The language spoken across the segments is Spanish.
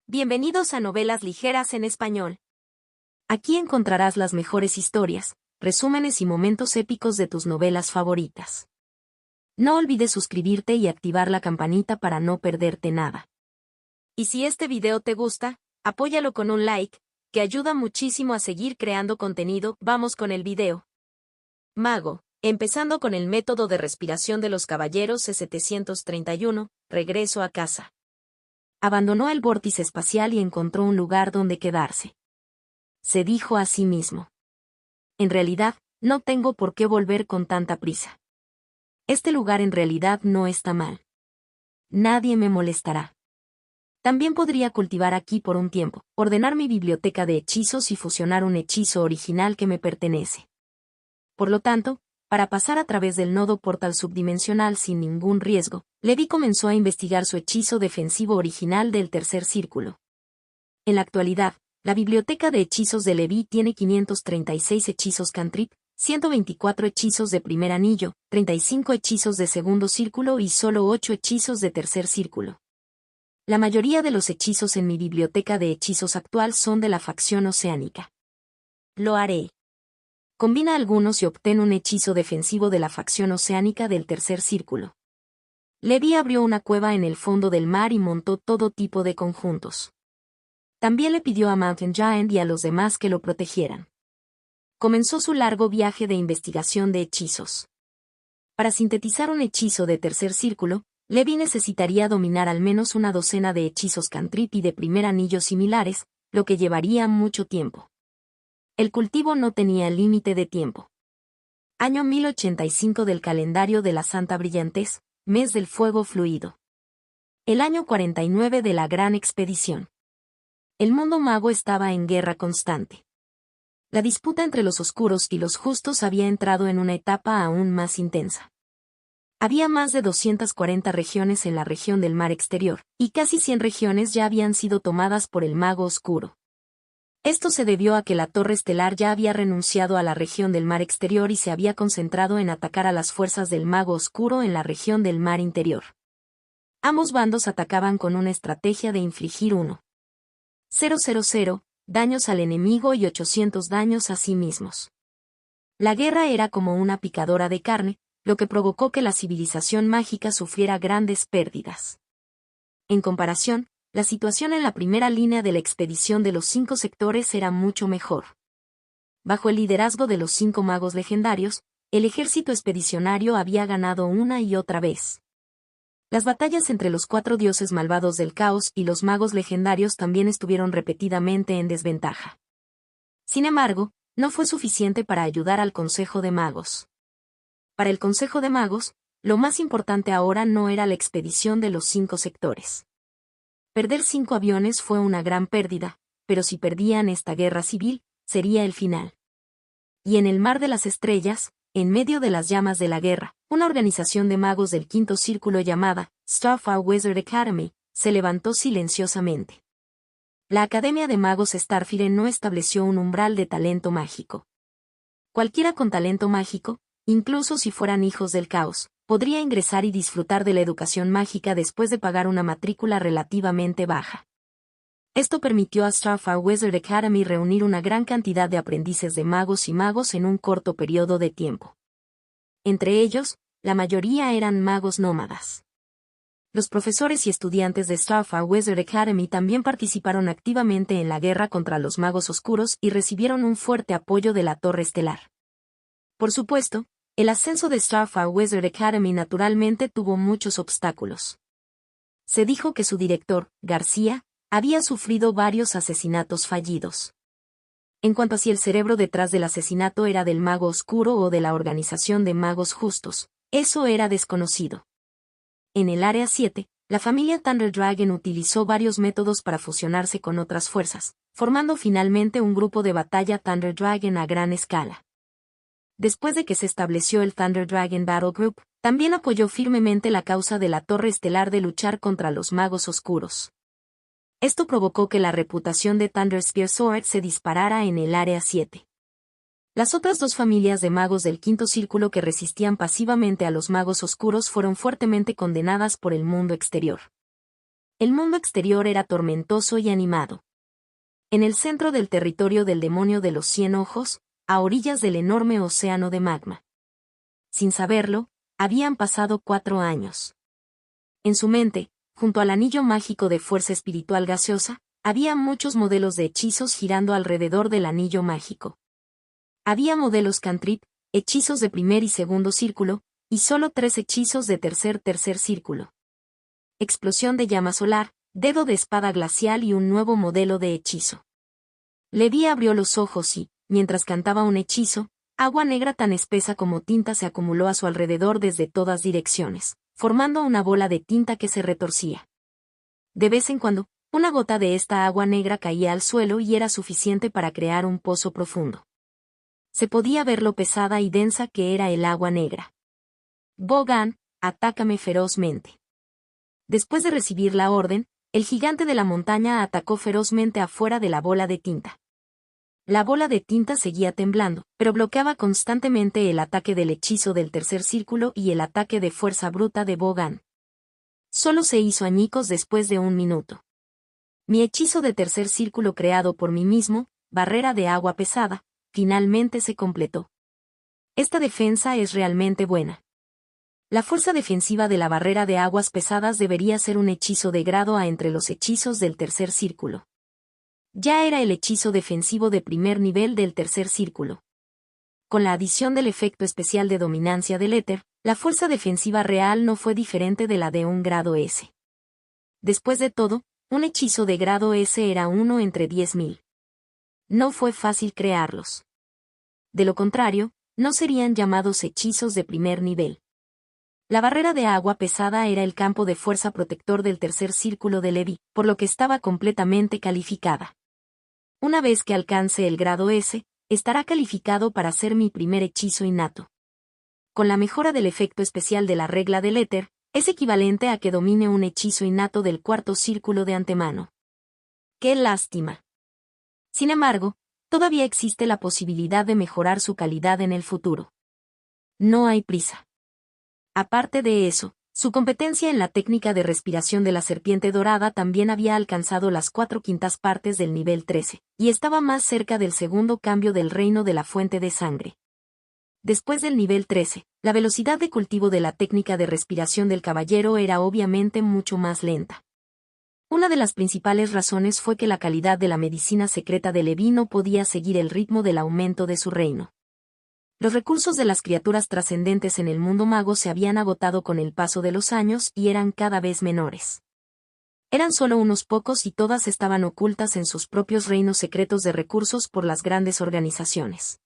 Bienvenidos a Novelas Ligeras en Español. Aquí encontrarás las mejores historias, resúmenes y momentos épicos de tus novelas favoritas. No olvides suscribirte y activar la campanita para no perderte nada. Y si este video te gusta, apóyalo con un like, que ayuda muchísimo a seguir creando contenido. Vamos con el video. Mago, empezando con el método de respiración de los caballeros C-731, regreso a casa. Abandonó el vórtice espacial y encontró un lugar donde quedarse. Se dijo a sí mismo. En realidad, no tengo por qué volver con tanta prisa. Este lugar en realidad no está mal. Nadie me molestará. También podría cultivar aquí por un tiempo, ordenar mi biblioteca de hechizos y fusionar un hechizo original que me pertenece. Por lo tanto, para pasar a través del nodo portal subdimensional sin ningún riesgo, Levi comenzó a investigar su hechizo defensivo original del tercer círculo. En la actualidad, la biblioteca de hechizos de Levi tiene 536 hechizos cantrip, 124 hechizos de primer anillo, 35 hechizos de segundo círculo y solo 8 hechizos de tercer círculo. La mayoría de los hechizos en mi biblioteca de hechizos actual son de la facción oceánica. Lo haré. Combina algunos y obtén un hechizo defensivo de la facción oceánica del tercer círculo. Levi abrió una cueva en el fondo del mar y montó todo tipo de conjuntos. También le pidió a Mountain Giant y a los demás que lo protegieran. Comenzó su largo viaje de investigación de hechizos. Para sintetizar un hechizo de tercer círculo, Levi necesitaría dominar al menos una docena de hechizos cantrip y de primer anillo similares, lo que llevaría mucho tiempo. El cultivo no tenía límite de tiempo. Año 1085 del calendario de la Santa Brillantez, mes del fuego fluido. El año 49 de la Gran Expedición. El mundo mago estaba en guerra constante. La disputa entre los oscuros y los justos había entrado en una etapa aún más intensa. Había más de 240 regiones en la región del mar exterior, y casi 100 regiones ya habían sido tomadas por el mago oscuro. Esto se debió a que la Torre Estelar ya había renunciado a la región del mar exterior y se había concentrado en atacar a las fuerzas del mago oscuro en la región del mar interior. Ambos bandos atacaban con una estrategia de infligir 1,000 daños al enemigo y 800 daños a sí mismos. La guerra era como una picadora de carne, lo que provocó que la civilización mágica sufriera grandes pérdidas. En comparación, la situación en la primera línea de la expedición de los 5 sectores era mucho mejor. Bajo el liderazgo de los 5 magos legendarios, el ejército expedicionario había ganado una y otra vez. Las batallas entre los 4 dioses malvados del caos y los magos legendarios también estuvieron repetidamente en desventaja. Sin embargo, no fue suficiente para ayudar al Consejo de Magos. Para el Consejo de Magos, lo más importante ahora no era la expedición de los 5 sectores. Perder 5 aviones fue una gran pérdida, pero si perdían esta guerra civil, sería el final. Y en el mar de las estrellas, en medio de las llamas de la guerra, una organización de magos del quinto círculo llamada Starfire Wizard Academy, se levantó silenciosamente. La Academia de Magos Starfire no estableció un umbral de talento mágico. Cualquiera con talento mágico, incluso si fueran hijos del caos, podría ingresar y disfrutar de la educación mágica después de pagar una matrícula relativamente baja. Esto permitió a Starfire Wizard Academy reunir una gran cantidad de aprendices de magos y magos en un corto periodo de tiempo. Entre ellos, la mayoría eran magos nómadas. Los profesores y estudiantes de Starfire Wizard Academy también participaron activamente en la guerra contra los magos oscuros y recibieron un fuerte apoyo de la Torre Estelar. Por supuesto, el ascenso de Starfire Wizard Academy naturalmente tuvo muchos obstáculos. Se dijo que su director, García, había sufrido varios asesinatos fallidos. En cuanto a si el cerebro detrás del asesinato era del mago oscuro o de la organización de magos justos, eso era desconocido. En el Área 7, la familia Thunder Dragon utilizó varios métodos para fusionarse con otras fuerzas, formando finalmente un grupo de batalla Thunder Dragon a gran escala. Después de que se estableció el Thunder Dragon Battle Group, también apoyó firmemente la causa de la Torre Estelar de luchar contra los magos oscuros. Esto provocó que la reputación de Thunder Spear Sword se disparara en el Área 7. Las otras 2 familias de magos del quinto círculo que resistían pasivamente a los magos oscuros fueron fuertemente condenadas por el mundo exterior. El mundo exterior era tormentoso y animado. En el centro del territorio del demonio de los 100 ojos, a orillas del enorme océano de magma. Sin saberlo, habían pasado 4 años. En su mente, junto al anillo mágico de fuerza espiritual gaseosa, había muchos modelos de hechizos girando alrededor del anillo mágico. Había modelos cantrip, hechizos de primer y segundo círculo, y solo 3 hechizos de tercer círculo. Explosión de llama solar, dedo de espada glacial y un nuevo modelo de hechizo. Levi abrió los ojos y, mientras cantaba un hechizo, agua negra tan espesa como tinta se acumuló a su alrededor desde todas direcciones, formando una bola de tinta que se retorcía. De vez en cuando, una gota de esta agua negra caía al suelo y era suficiente para crear un pozo profundo. Se podía ver lo pesada y densa que era el agua negra. Bogan, atácame ferozmente. Después de recibir la orden, el gigante de la montaña atacó ferozmente afuera de la bola de tinta. La bola de tinta seguía temblando, pero bloqueaba constantemente el ataque del hechizo del tercer círculo y el ataque de fuerza bruta de Bogan. Solo se hizo añicos después de 1 minuto. Mi hechizo de tercer círculo creado por mí mismo, barrera de agua pesada, finalmente se completó. Esta defensa es realmente buena. La fuerza defensiva de la barrera de aguas pesadas debería ser un hechizo de grado A entre los hechizos del tercer círculo. Ya era el hechizo defensivo de primer nivel del tercer círculo. Con la adición del efecto especial de dominancia del éter, la fuerza defensiva real no fue diferente de la de un grado S. Después de todo, un hechizo de grado S era 1 entre 10.000. No fue fácil crearlos. De lo contrario, no serían llamados hechizos de primer nivel. La barrera de agua pesada era el campo de fuerza protector del tercer círculo de Levi, por lo que estaba completamente calificada. Una vez que alcance el grado S, estará calificado para ser mi primer hechizo innato. Con la mejora del efecto especial de la regla del éter, es equivalente a que domine un hechizo innato del cuarto círculo de antemano. ¡Qué lástima! Sin embargo, todavía existe la posibilidad de mejorar su calidad en el futuro. No hay prisa. Aparte de eso, su competencia en la técnica de respiración de la serpiente dorada también había alcanzado las 4/5 partes del nivel 13, y estaba más cerca del segundo cambio del reino de la fuente de sangre. Después del nivel 13, la velocidad de cultivo de la técnica de respiración del caballero era obviamente mucho más lenta. Una de las principales razones fue que la calidad de la medicina secreta de Levi no podía seguir el ritmo del aumento de su reino. Los recursos de las criaturas trascendentes en el mundo mago se habían agotado con el paso de los años y eran cada vez menores. Eran solo unos pocos y todas estaban ocultas en sus propios reinos secretos de recursos por las grandes organizaciones.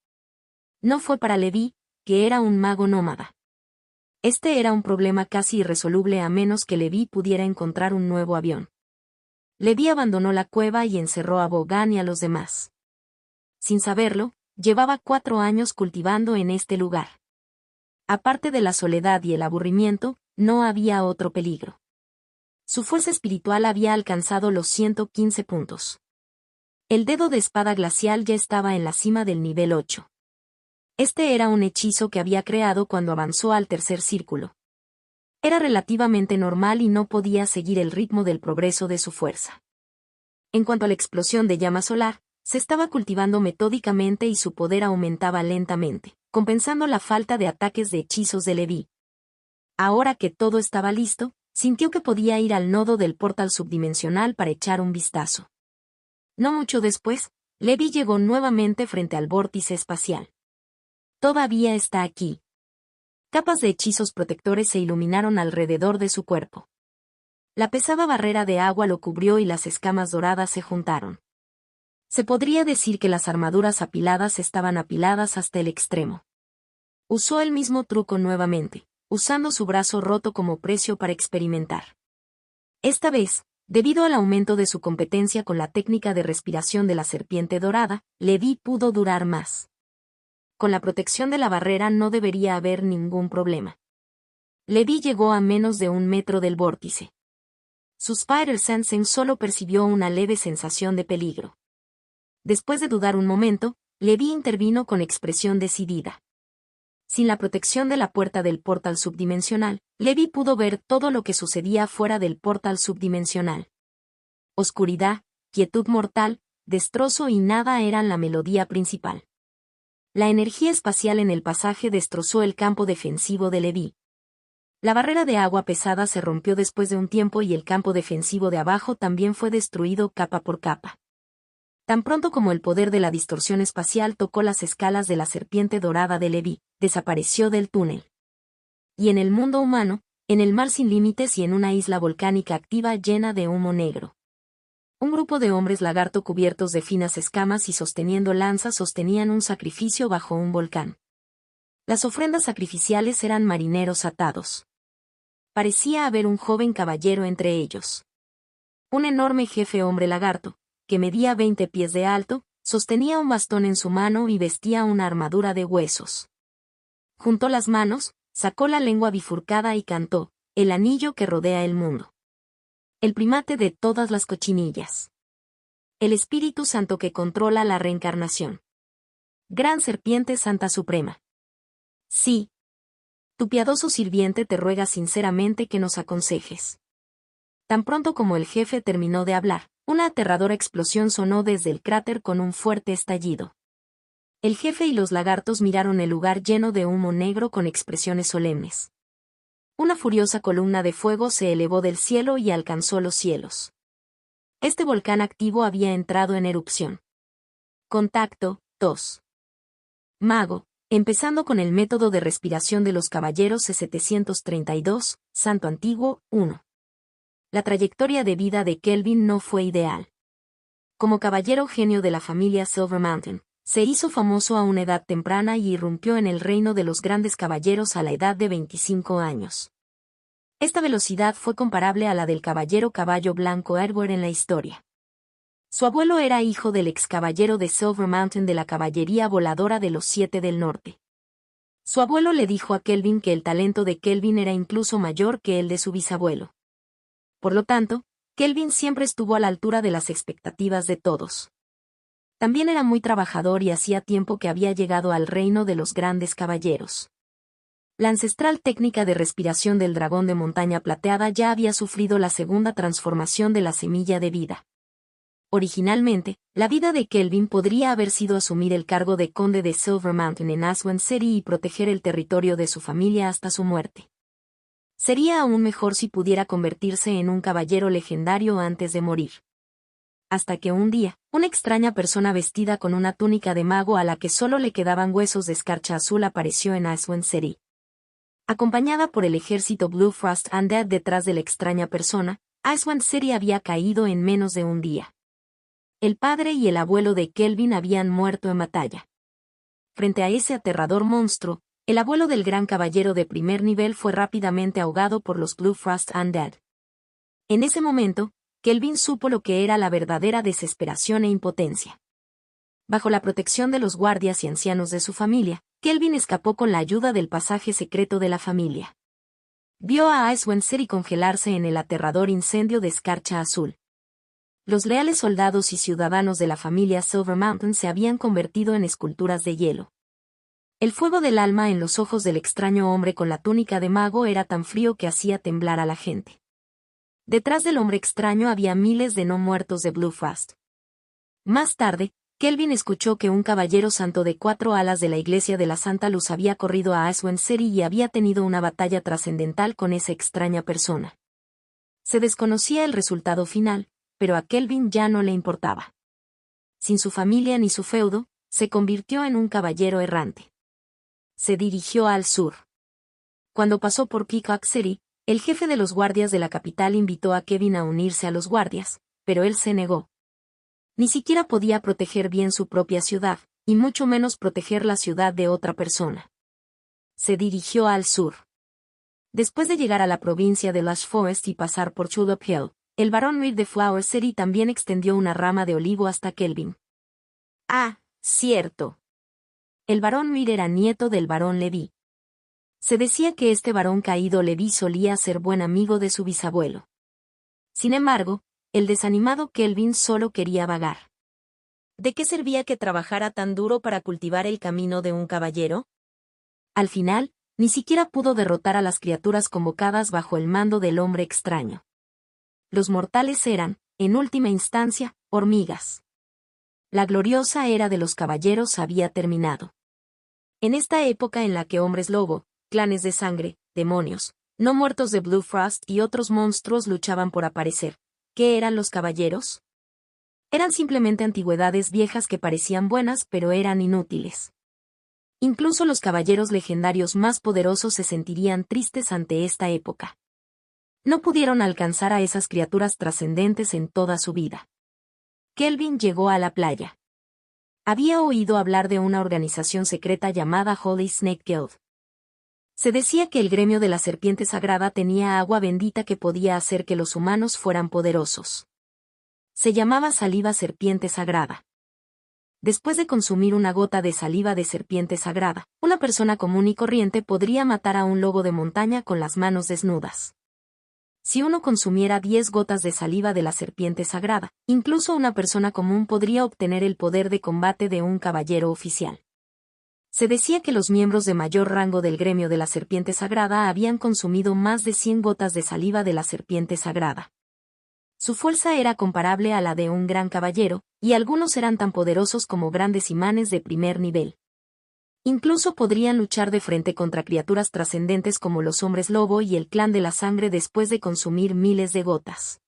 No fue para Levi, que era un mago nómada. Este era un problema casi irresoluble a menos que Levi pudiera encontrar un nuevo avión. Levi abandonó la cueva y encerró a Bogan y a los demás. Sin saberlo, llevaba 4 años cultivando en este lugar. Aparte de la soledad y el aburrimiento, no había otro peligro. Su fuerza espiritual había alcanzado los 115 puntos. El dedo de espada glacial ya estaba en la cima del nivel 8. Este era un hechizo que había creado cuando avanzó al tercer círculo. Era relativamente normal y no podía seguir el ritmo del progreso de su fuerza. En cuanto a la explosión de llama solar, se estaba cultivando metódicamente y su poder aumentaba lentamente, compensando la falta de ataques de hechizos de Levi. Ahora que todo estaba listo, sintió que podía ir al nodo del portal subdimensional para echar un vistazo. No mucho después, Levi llegó nuevamente frente al vórtice espacial. Todavía está aquí. Capas de hechizos protectores se iluminaron alrededor de su cuerpo. La pesada barrera de agua lo cubrió y las escamas doradas se juntaron. Se podría decir que las armaduras apiladas estaban apiladas hasta el extremo. Usó el mismo truco nuevamente, usando su brazo roto como precio para experimentar. Esta vez, debido al aumento de su competencia con la técnica de respiración de la serpiente dorada, Levi pudo durar más. Con la protección de la barrera no debería haber ningún problema. Levi llegó a menos de 1 metro del vórtice. Su Spider Sensen solo percibió una leve sensación de peligro. Después de dudar un momento, Levi intervino con expresión decidida. Sin la protección de la puerta del portal subdimensional, Levi pudo ver todo lo que sucedía fuera del portal subdimensional. Oscuridad, quietud mortal, destrozo y nada eran la melodía principal. La energía espacial en el pasaje destrozó el campo defensivo de Levi. La barrera de agua pesada se rompió después de un tiempo y el campo defensivo de abajo también fue destruido capa por capa. Tan pronto como el poder de la distorsión espacial tocó las escalas de la serpiente dorada de Levi, desapareció del túnel. Y en el mundo humano, en el mar sin límites y en una isla volcánica activa llena de humo negro. Un grupo de hombres lagarto cubiertos de finas escamas y sosteniendo lanzas sostenían un sacrificio bajo un volcán. Las ofrendas sacrificiales eran marineros atados. Parecía haber un joven caballero entre ellos. Un enorme jefe hombre lagarto, que medía 20 pies de alto, sostenía un bastón en su mano y vestía una armadura de huesos. Juntó las manos, sacó la lengua bifurcada y cantó, el anillo que rodea el mundo. El primate de todas las cochinillas. El Espíritu Santo que controla la reencarnación. Gran Serpiente Santa Suprema. Sí. Tu piadoso sirviente te ruega sinceramente que nos aconsejes. Tan pronto como el jefe terminó de hablar, una aterradora explosión sonó desde el cráter con un fuerte estallido. El jefe y los lagartos miraron el lugar lleno de humo negro con expresiones solemnes. Una furiosa columna de fuego se elevó del cielo y alcanzó los cielos. Este volcán activo había entrado en erupción. Contacto, tos. Mago, empezando con el método de respiración de los caballeros C732, Santo Antiguo, 1. La trayectoria de vida de Kelvin no fue ideal. Como caballero genio de la familia Silver Mountain, se hizo famoso a una edad temprana y irrumpió en el reino de los grandes caballeros a la edad de 25 años. Esta velocidad fue comparable a la del caballero caballo blanco Edward en la historia. Su abuelo era hijo del ex caballero de Silver Mountain de la caballería voladora de los 7 del norte. Su abuelo le dijo a Kelvin que el talento de Kelvin era incluso mayor que el de su bisabuelo. Por lo tanto, Kelvin siempre estuvo a la altura de las expectativas de todos. También era muy trabajador y hacía tiempo que había llegado al reino de los grandes caballeros. La ancestral técnica de respiración del dragón de montaña plateada ya había sufrido la segunda transformación de la semilla de vida. Originalmente, la vida de Kelvin podría haber sido asumir el cargo de conde de Silver Mountain en Aswan City y proteger el territorio de su familia hasta su muerte. Sería aún mejor si pudiera convertirse en un caballero legendario antes de morir. Hasta que un día, una extraña persona vestida con una túnica de mago a la que solo le quedaban huesos de escarcha azul apareció en Aswan City. Acompañada por el ejército Blue Frost Undead detrás de la extraña persona, Aswan City había caído en menos de un día. El padre y el abuelo de Kelvin habían muerto en batalla. Frente a ese aterrador monstruo, el abuelo del gran caballero de primer nivel fue rápidamente ahogado por los Blue Frost Undead. En ese momento, Kelvin supo lo que era la verdadera desesperación e impotencia. Bajo la protección de los guardias y ancianos de su familia, Kelvin escapó con la ayuda del pasaje secreto de la familia. Vio a Aswan City congelarse en el aterrador incendio de escarcha azul. Los leales soldados y ciudadanos de la familia Silver Mountain se habían convertido en esculturas de hielo. El fuego del alma en los ojos del extraño hombre con la túnica de mago era tan frío que hacía temblar a la gente. Detrás del hombre extraño había miles de no muertos de Blue Frost. Más tarde, Kelvin escuchó que un caballero santo de 4 alas de la Iglesia de la Santa Luz había corrido a Aswan City y había tenido una batalla trascendental con esa extraña persona. Se desconocía el resultado final, pero a Kelvin ya no le importaba. Sin su familia ni su feudo, se convirtió en un caballero errante. Se dirigió al sur. Cuando pasó por Peacock City, el jefe de los guardias de la capital invitó a Kevin a unirse a los guardias, pero él se negó. Ni siquiera podía proteger bien su propia ciudad, y mucho menos proteger la ciudad de otra persona. Se dirigió al sur. Después de llegar a la provincia de Lush Forest y pasar por Tulip Hill, el barón Reed de Flower City también extendió una rama de olivo hasta Kelvin. Ah, cierto. El barón Reed era nieto del barón Levi. Se decía que este barón caído Levi solía ser buen amigo de su bisabuelo. Sin embargo, el desanimado Kelvin solo quería vagar. ¿De qué servía que trabajara tan duro para cultivar el camino de un caballero? Al final, Ni siquiera pudo derrotar a las criaturas convocadas bajo el mando del hombre extraño. Los mortales eran, en última instancia, hormigas. La gloriosa era de los caballeros había terminado. En esta época en la que hombres lobo, clanes de sangre, demonios, no muertos de Blue Frost y otros monstruos luchaban por aparecer, ¿qué eran los caballeros? Eran simplemente antigüedades viejas que parecían buenas pero eran inútiles. Incluso los caballeros legendarios más poderosos se sentirían tristes ante esta época. No pudieron alcanzar a esas criaturas trascendentes en toda su vida. Kelvin llegó a la playa. Había oído hablar de una organización secreta llamada Holy Snake Guild. Se decía que el gremio de la serpiente sagrada tenía agua bendita que podía hacer que los humanos fueran poderosos. Se llamaba saliva serpiente sagrada. Después de consumir una gota de saliva de serpiente sagrada, una persona común y corriente podría matar a un lobo de montaña con las manos desnudas. Si uno consumiera 10 gotas de saliva de la serpiente sagrada, incluso una persona común podría obtener el poder de combate de un caballero oficial. Se decía que los miembros de mayor rango del gremio de la serpiente sagrada habían consumido más de 100 gotas de saliva de la serpiente sagrada. Su fuerza era comparable a la de un gran caballero, y algunos eran tan poderosos como grandes imanes de primer nivel. Incluso podrían luchar de frente contra criaturas trascendentes como los hombres lobo y el clan de la sangre después de consumir miles de gotas.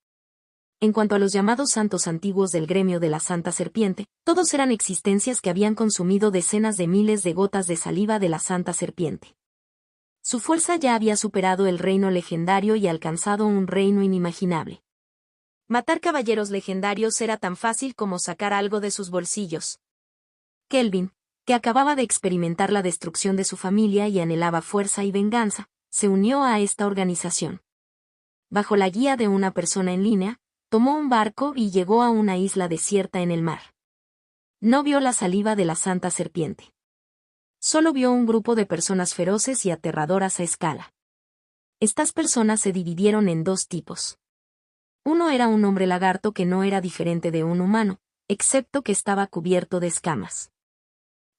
En cuanto a los llamados santos antiguos del gremio de la Santa Serpiente, todos eran existencias que habían consumido decenas de miles de gotas de saliva de la Santa Serpiente. Su fuerza ya había superado el reino legendario y alcanzado un reino inimaginable. Matar caballeros legendarios era tan fácil como sacar algo de sus bolsillos. Kelvin, que acababa de experimentar la destrucción de su familia y anhelaba fuerza y venganza, se unió a esta organización. Bajo la guía de una persona en línea, tomó un barco y llegó a una isla desierta en el mar. No vio la saliva de la Santa Serpiente. Solo vio un grupo de personas feroces y aterradoras a escala. Estas personas se dividieron en dos tipos. Uno era un hombre lagarto que no era diferente de un humano, excepto que estaba cubierto de escamas.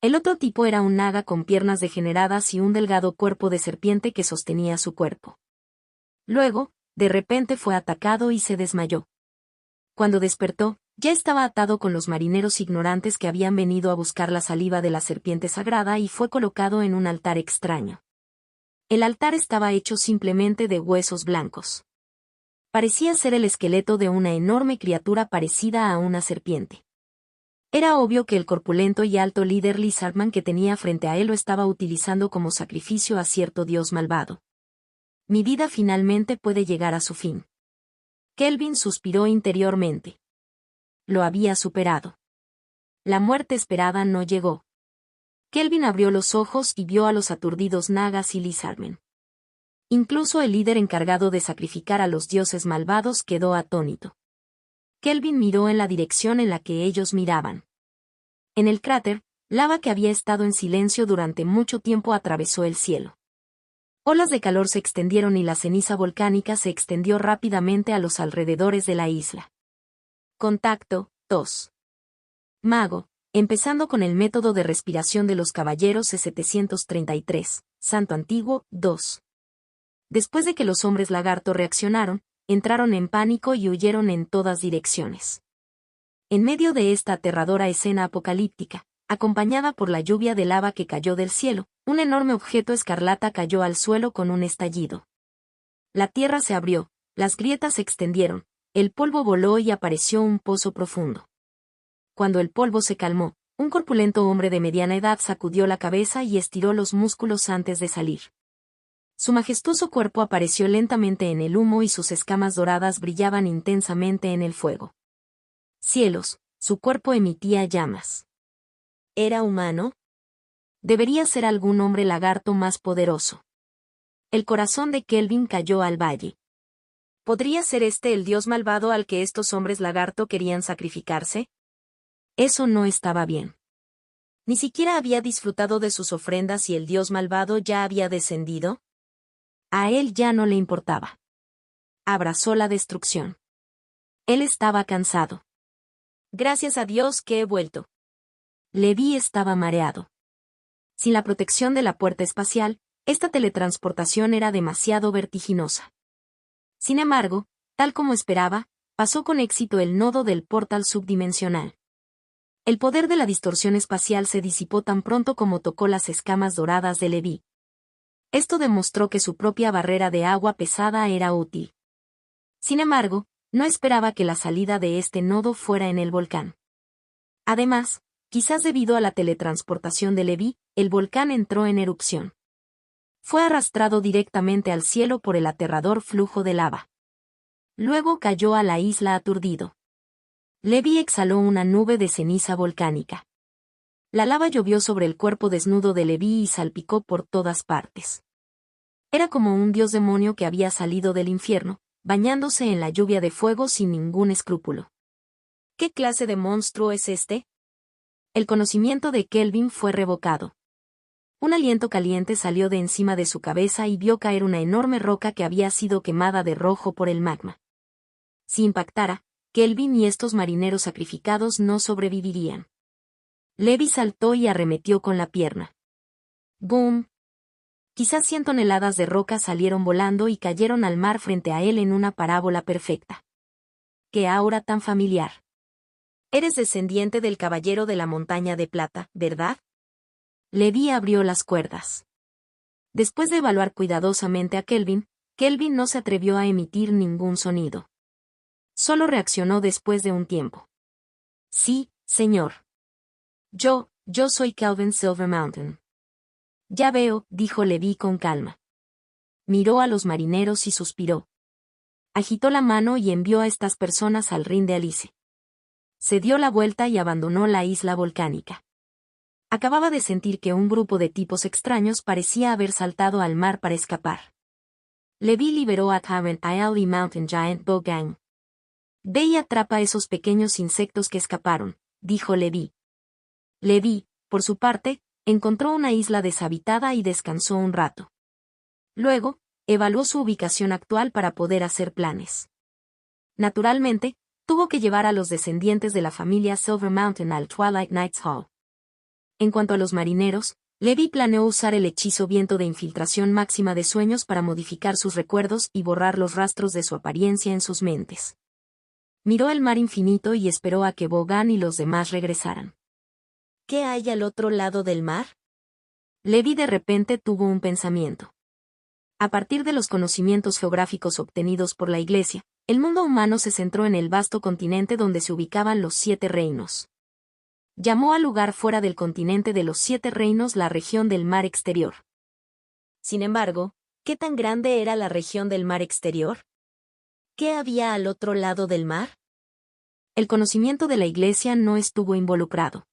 El otro tipo era un naga con piernas degeneradas y un delgado cuerpo de serpiente que sostenía su cuerpo. Luego, de repente fue atacado y se desmayó. Cuando despertó, ya estaba atado con los marineros ignorantes que habían venido a buscar la saliva de la serpiente sagrada y fue colocado en un altar extraño. El altar estaba hecho simplemente de huesos blancos. Parecía ser el esqueleto de una enorme criatura parecida a una serpiente. Era obvio que el corpulento y alto líder Lizardman que tenía frente a él lo estaba utilizando como sacrificio a cierto dios malvado. Mi vida finalmente puede llegar a su fin. Kelvin suspiró interiormente. Lo había superado. La muerte esperada no llegó. Kelvin abrió los ojos y vio a los aturdidos nagas y Lizardman. Incluso el líder encargado de sacrificar a los dioses malvados quedó atónito. Kelvin miró en la dirección en la que ellos miraban. En el cráter, lava que había estado en silencio durante mucho tiempo atravesó el cielo. Olas de calor se extendieron y la ceniza volcánica se extendió rápidamente a los alrededores de la isla. Contacto 2. Mago, empezando con el método de respiración de los caballeros C-733, Santo Antiguo 2. Después de que los hombres lagarto reaccionaron, entraron en pánico y huyeron en todas direcciones. En medio de esta aterradora escena apocalíptica, acompañada por la lluvia de lava que cayó del cielo, un enorme objeto escarlata cayó al suelo con un estallido. La tierra se abrió, las grietas se extendieron, el polvo voló y apareció un pozo profundo. Cuando el polvo se calmó, un corpulento hombre de mediana edad sacudió la cabeza y estiró los músculos antes de salir. Su majestuoso cuerpo apareció lentamente en el humo y sus escamas doradas brillaban intensamente en el fuego. Cielos, su cuerpo emitía llamas. ¿Era humano? Debería ser algún hombre lagarto más poderoso. El corazón de Kelvin cayó al valle. ¿Podría ser este el dios malvado al que estos hombres lagarto querían sacrificarse? Eso no estaba bien. Ni siquiera había disfrutado de sus ofrendas y el dios malvado ya había descendido. A él ya no le importaba. Abrazó la destrucción. Él estaba cansado. Gracias a Dios que he vuelto. Levi estaba mareado. Sin la protección de la puerta espacial, Esta teletransportación era demasiado vertiginosa. Sin embargo, tal como esperaba, pasó con éxito el nodo del portal subdimensional. El poder de la distorsión espacial se disipó tan pronto como tocó las escamas doradas de Levi. Esto demostró que su propia barrera de agua pesada era útil. Sin embargo, no esperaba que la salida de este nodo fuera en el volcán. Además, quizás debido a la teletransportación de Levi, el volcán entró en erupción. Fue arrastrado directamente al cielo por el aterrador flujo de lava. Luego cayó a la isla aturdido. Levi exhaló una nube de ceniza volcánica. La lava llovió sobre el cuerpo desnudo de Levi y salpicó por todas partes. Era como un dios demonio que había salido del infierno, bañándose en la lluvia de fuego sin ningún escrúpulo. ¿Qué clase de monstruo es este? El conocimiento de Kelvin fue revocado. Un aliento caliente salió de encima de su cabeza y vio caer una enorme roca que había sido quemada de rojo por el magma. Si impactara, Kelvin y estos marineros sacrificados no sobrevivirían. Levi saltó y arremetió con la pierna. ¡Boom! Quizás 100 toneladas de roca salieron volando y cayeron al mar frente a él en una parábola perfecta. ¡Qué aura tan familiar! Eres descendiente del caballero de la montaña de plata, ¿verdad? Levi abrió las cuerdas. Después de evaluar cuidadosamente a Kelvin, Kelvin no se atrevió a emitir ningún sonido. Solo reaccionó después de un tiempo. Sí, señor. Yo soy Kelvin Silvermountain. Ya veo, dijo Levi con calma. Miró a los marineros y suspiró. Agitó la mano y envió a estas personas al Rin de Alice. Se dio la vuelta y abandonó la isla volcánica. Acababa de sentir que un grupo de tipos extraños parecía haber saltado al mar para escapar. Levi liberó a Karen Isle y Mountain Giant Bogang. Ve y atrapa a esos pequeños insectos que escaparon, dijo Levi. Levi, por su parte, encontró una isla deshabitada y descansó un rato. Luego, evaluó su ubicación actual para poder hacer planes. Naturalmente, tuvo que llevar a los descendientes de la familia Silver Mountain al Twilight Nights Hall. En cuanto a los marineros, Levi planeó usar el hechizo viento de infiltración máxima de sueños para modificar sus recuerdos y borrar los rastros de su apariencia en sus mentes. Miró el mar infinito y esperó a que Bogan y los demás regresaran. ¿Qué hay al otro lado del mar? Levi de repente tuvo un pensamiento. A partir de los conocimientos geográficos obtenidos por la Iglesia, el mundo humano se centró en el vasto continente donde se ubicaban los 7 reinos. Llamó al lugar fuera del continente de los 7 reinos la región del mar exterior. Sin embargo, ¿qué tan grande era la región del mar exterior? ¿Qué había al otro lado del mar? El conocimiento de la Iglesia no estuvo involucrado.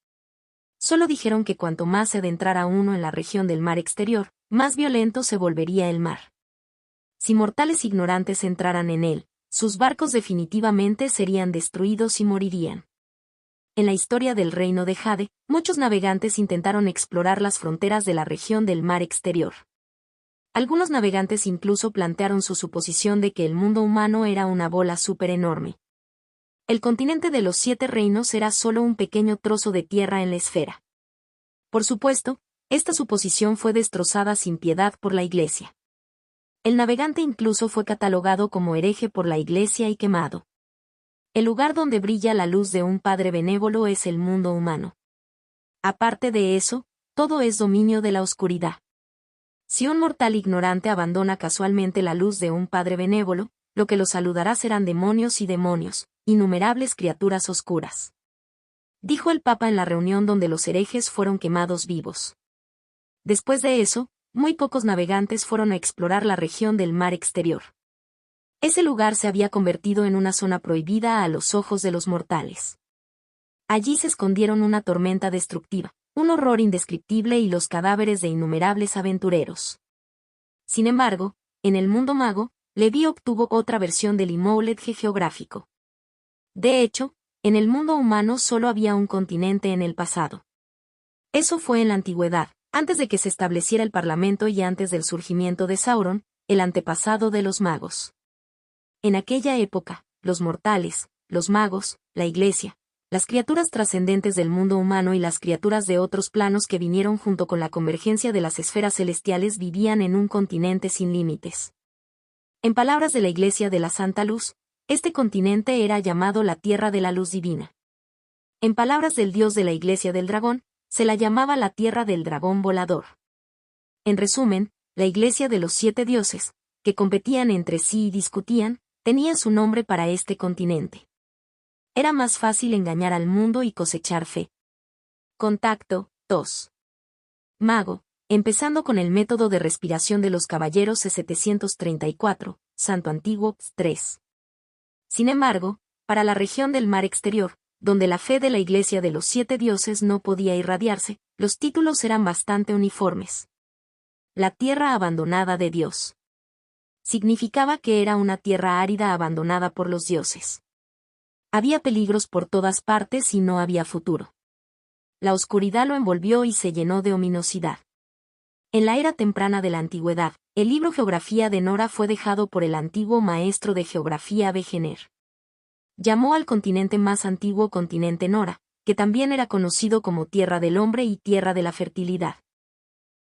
Solo dijeron que cuanto más se adentrara uno en la región del mar exterior, más violento se volvería el mar. Si mortales ignorantes entraran en él, sus barcos definitivamente serían destruidos y morirían. En la historia del reino de Jade, muchos navegantes intentaron explorar las fronteras de la región del mar exterior. Algunos navegantes incluso plantearon su suposición de que el mundo humano era una bola súper enorme. El continente de los 7 reinos era solo un pequeño trozo de tierra en la esfera. Por supuesto, esta suposición fue destrozada sin piedad por la Iglesia. El navegante incluso fue catalogado como hereje por la Iglesia y quemado. El lugar donde brilla la luz de un Padre benévolo es el mundo humano. Aparte de eso, todo es dominio de la oscuridad. Si un mortal ignorante abandona casualmente la luz de un Padre benévolo, lo que lo saludará serán demonios y demonios, innumerables criaturas oscuras. Dijo el Papa en la reunión donde los herejes fueron quemados vivos. Después de eso, muy pocos navegantes fueron a explorar la región del mar exterior. Ese lugar se había convertido en una zona prohibida a los ojos de los mortales. Allí se escondieron una tormenta destructiva, un horror indescriptible y los cadáveres de innumerables aventureros. Sin embargo, en el mundo mago, Levi obtuvo otra versión del knowledge geográfico. De hecho, en el mundo humano solo había un continente en el pasado. Eso fue en la antigüedad, antes de que se estableciera el Parlamento y antes del surgimiento de Sauron, el antepasado de los magos. En aquella época, los mortales, los magos, la Iglesia, las criaturas trascendentes del mundo humano y las criaturas de otros planos que vinieron junto con la convergencia de las esferas celestiales vivían en un continente sin límites. En palabras de la Iglesia de la Santa Luz, este continente era llamado la Tierra de la Luz Divina. En palabras del dios de la Iglesia del Dragón, se la llamaba la Tierra del Dragón Volador. En resumen, la Iglesia de los 7 dioses, que competían entre sí y discutían, tenía su nombre para este continente. Era más fácil engañar al mundo y cosechar fe. Contacto 2. Mago, empezando con el método de respiración de los caballeros 734, Santo Antiguo 3. Sin embargo, para la región del mar exterior, donde la fe de la Iglesia de los 7 dioses no podía irradiarse, los títulos eran bastante uniformes. La tierra abandonada de Dios. Significaba que era una tierra árida abandonada por los dioses. Había peligros por todas partes y no había futuro. La oscuridad lo envolvió y se llenó de ominosidad. En la era temprana de la antigüedad, el libro Geografía de Nora fue dejado por el antiguo maestro de geografía Wegener. Llamó al continente más antiguo continente Nora, que también era conocido como Tierra del Hombre y Tierra de la Fertilidad.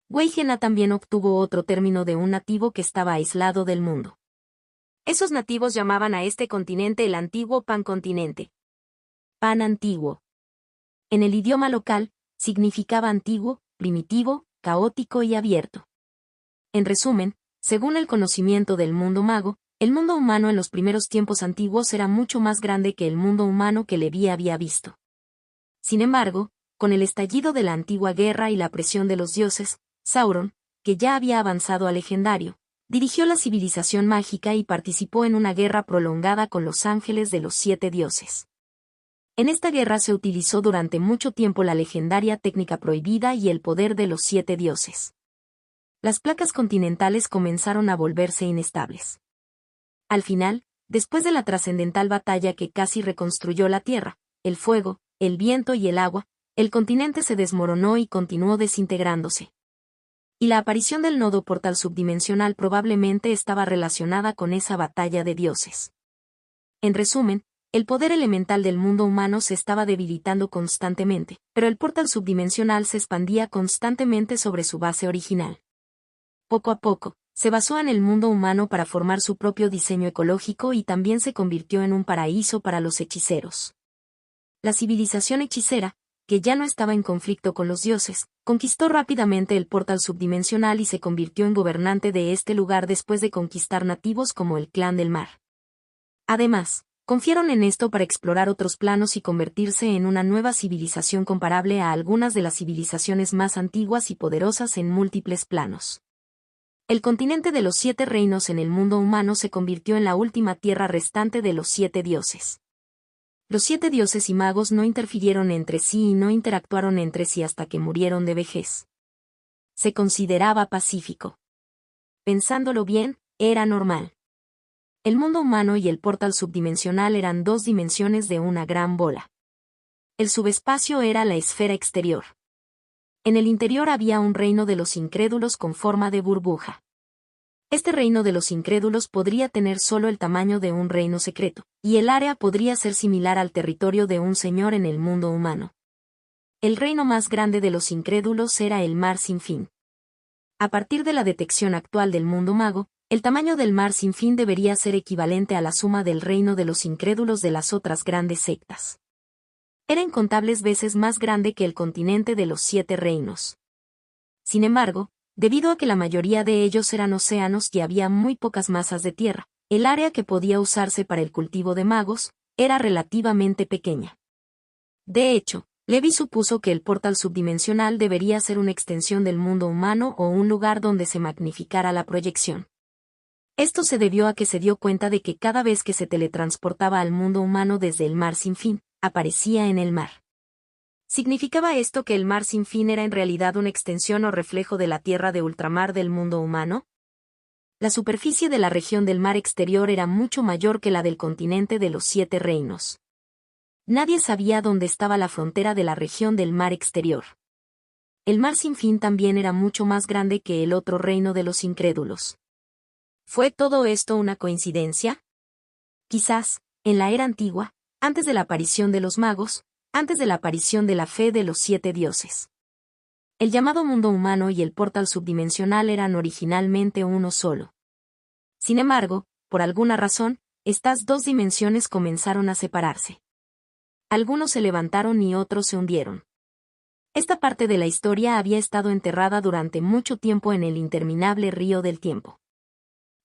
Wegener también obtuvo otro término de un nativo que estaba aislado del mundo. Esos nativos llamaban a este continente el antiguo Pancontinente. Pan antiguo. En el idioma local, significaba antiguo, primitivo, caótico y abierto. En resumen, según el conocimiento del mundo mago, el mundo humano en los primeros tiempos antiguos era mucho más grande que el mundo humano que Leví había visto. Sin embargo, con el estallido de la antigua guerra y la presión de los dioses, Sauron, que ya había avanzado al legendario, dirigió la civilización mágica y participó en una guerra prolongada con los ángeles de los 7 dioses. En esta guerra se utilizó durante mucho tiempo la legendaria técnica prohibida y el poder de los 7 dioses. Las placas continentales comenzaron a volverse inestables. Al final, después de la trascendental batalla que casi reconstruyó la tierra, el fuego, el viento y el agua, el continente se desmoronó y continuó desintegrándose. Y la aparición del nodo portal subdimensional probablemente estaba relacionada con esa batalla de dioses. En resumen, el poder elemental del mundo humano se estaba debilitando constantemente, pero el portal subdimensional se expandía constantemente sobre su base original. Poco a poco, se basó en el mundo humano para formar su propio diseño ecológico y también se convirtió en un paraíso para los hechiceros. La civilización hechicera, que ya no estaba en conflicto con los dioses, conquistó rápidamente el portal subdimensional y se convirtió en gobernante de este lugar después de conquistar nativos como el Clan del Mar. Además, confiaron en esto para explorar otros planos y convertirse en una nueva civilización comparable a algunas de las civilizaciones más antiguas y poderosas en múltiples planos. El continente de los 7 reinos en el mundo humano se convirtió en la última tierra restante de los 7 dioses. Los 7 dioses y magos no interfirieron entre sí y no interactuaron entre sí hasta que murieron de vejez. Se consideraba pacífico. Pensándolo bien, era normal. El mundo humano y el portal subdimensional eran 2 dimensiones de una gran bola. El subespacio era la esfera exterior. En el interior había un reino de los incrédulos con forma de burbuja. Este reino de los incrédulos podría tener solo el tamaño de un reino secreto, y el área podría ser similar al territorio de un señor en el mundo humano. El reino más grande de los incrédulos era el mar sin fin. A partir de la detección actual del mundo mago, el tamaño del mar sin fin debería ser equivalente a la suma del reino de los incrédulos de las otras grandes sectas. Era incontables veces más grande que el continente de los 7 reinos. Sin embargo, debido a que la mayoría de ellos eran océanos y había muy pocas masas de tierra, el área que podía usarse para el cultivo de magos era relativamente pequeña. De hecho, Levi supuso que el portal subdimensional debería ser una extensión del mundo humano o un lugar donde se magnificara la proyección. Esto se debió a que se dio cuenta de que cada vez que se teletransportaba al mundo humano desde el mar sin fin, aparecía en el mar. ¿Significaba esto que el mar sin fin era en realidad una extensión o reflejo de la tierra de ultramar del mundo humano? La superficie de la región del mar exterior era mucho mayor que la del continente de los 7 reinos. Nadie sabía dónde estaba la frontera de la región del mar exterior. El mar sin fin también era mucho más grande que el otro reino de los incrédulos. ¿Fue todo esto una coincidencia? Quizás, en la era antigua, antes de la aparición de los magos, antes de la aparición de la fe de los 7 dioses. El llamado mundo humano y el portal subdimensional eran originalmente uno solo. Sin embargo, por alguna razón, estas dos dimensiones comenzaron a separarse. Algunos se levantaron y otros se hundieron. Esta parte de la historia había estado enterrada durante mucho tiempo en el interminable río del tiempo.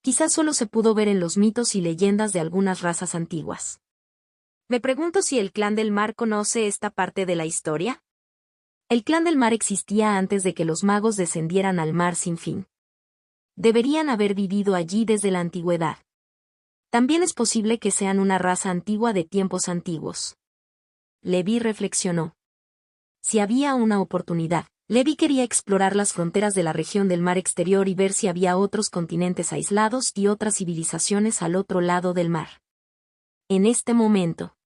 Quizás solo se pudo ver en los mitos y leyendas de algunas razas antiguas. Me pregunto si el Clan del Mar conoce esta parte de la historia. El Clan del Mar existía antes de que los magos descendieran al mar sin fin. Deberían haber vivido allí desde la antigüedad. También es posible que sean una raza antigua de tiempos antiguos. Levi reflexionó. Si había una oportunidad, Levi quería explorar las fronteras de la región del mar exterior y ver si había otros continentes aislados y otras civilizaciones al otro lado del mar. En este momento,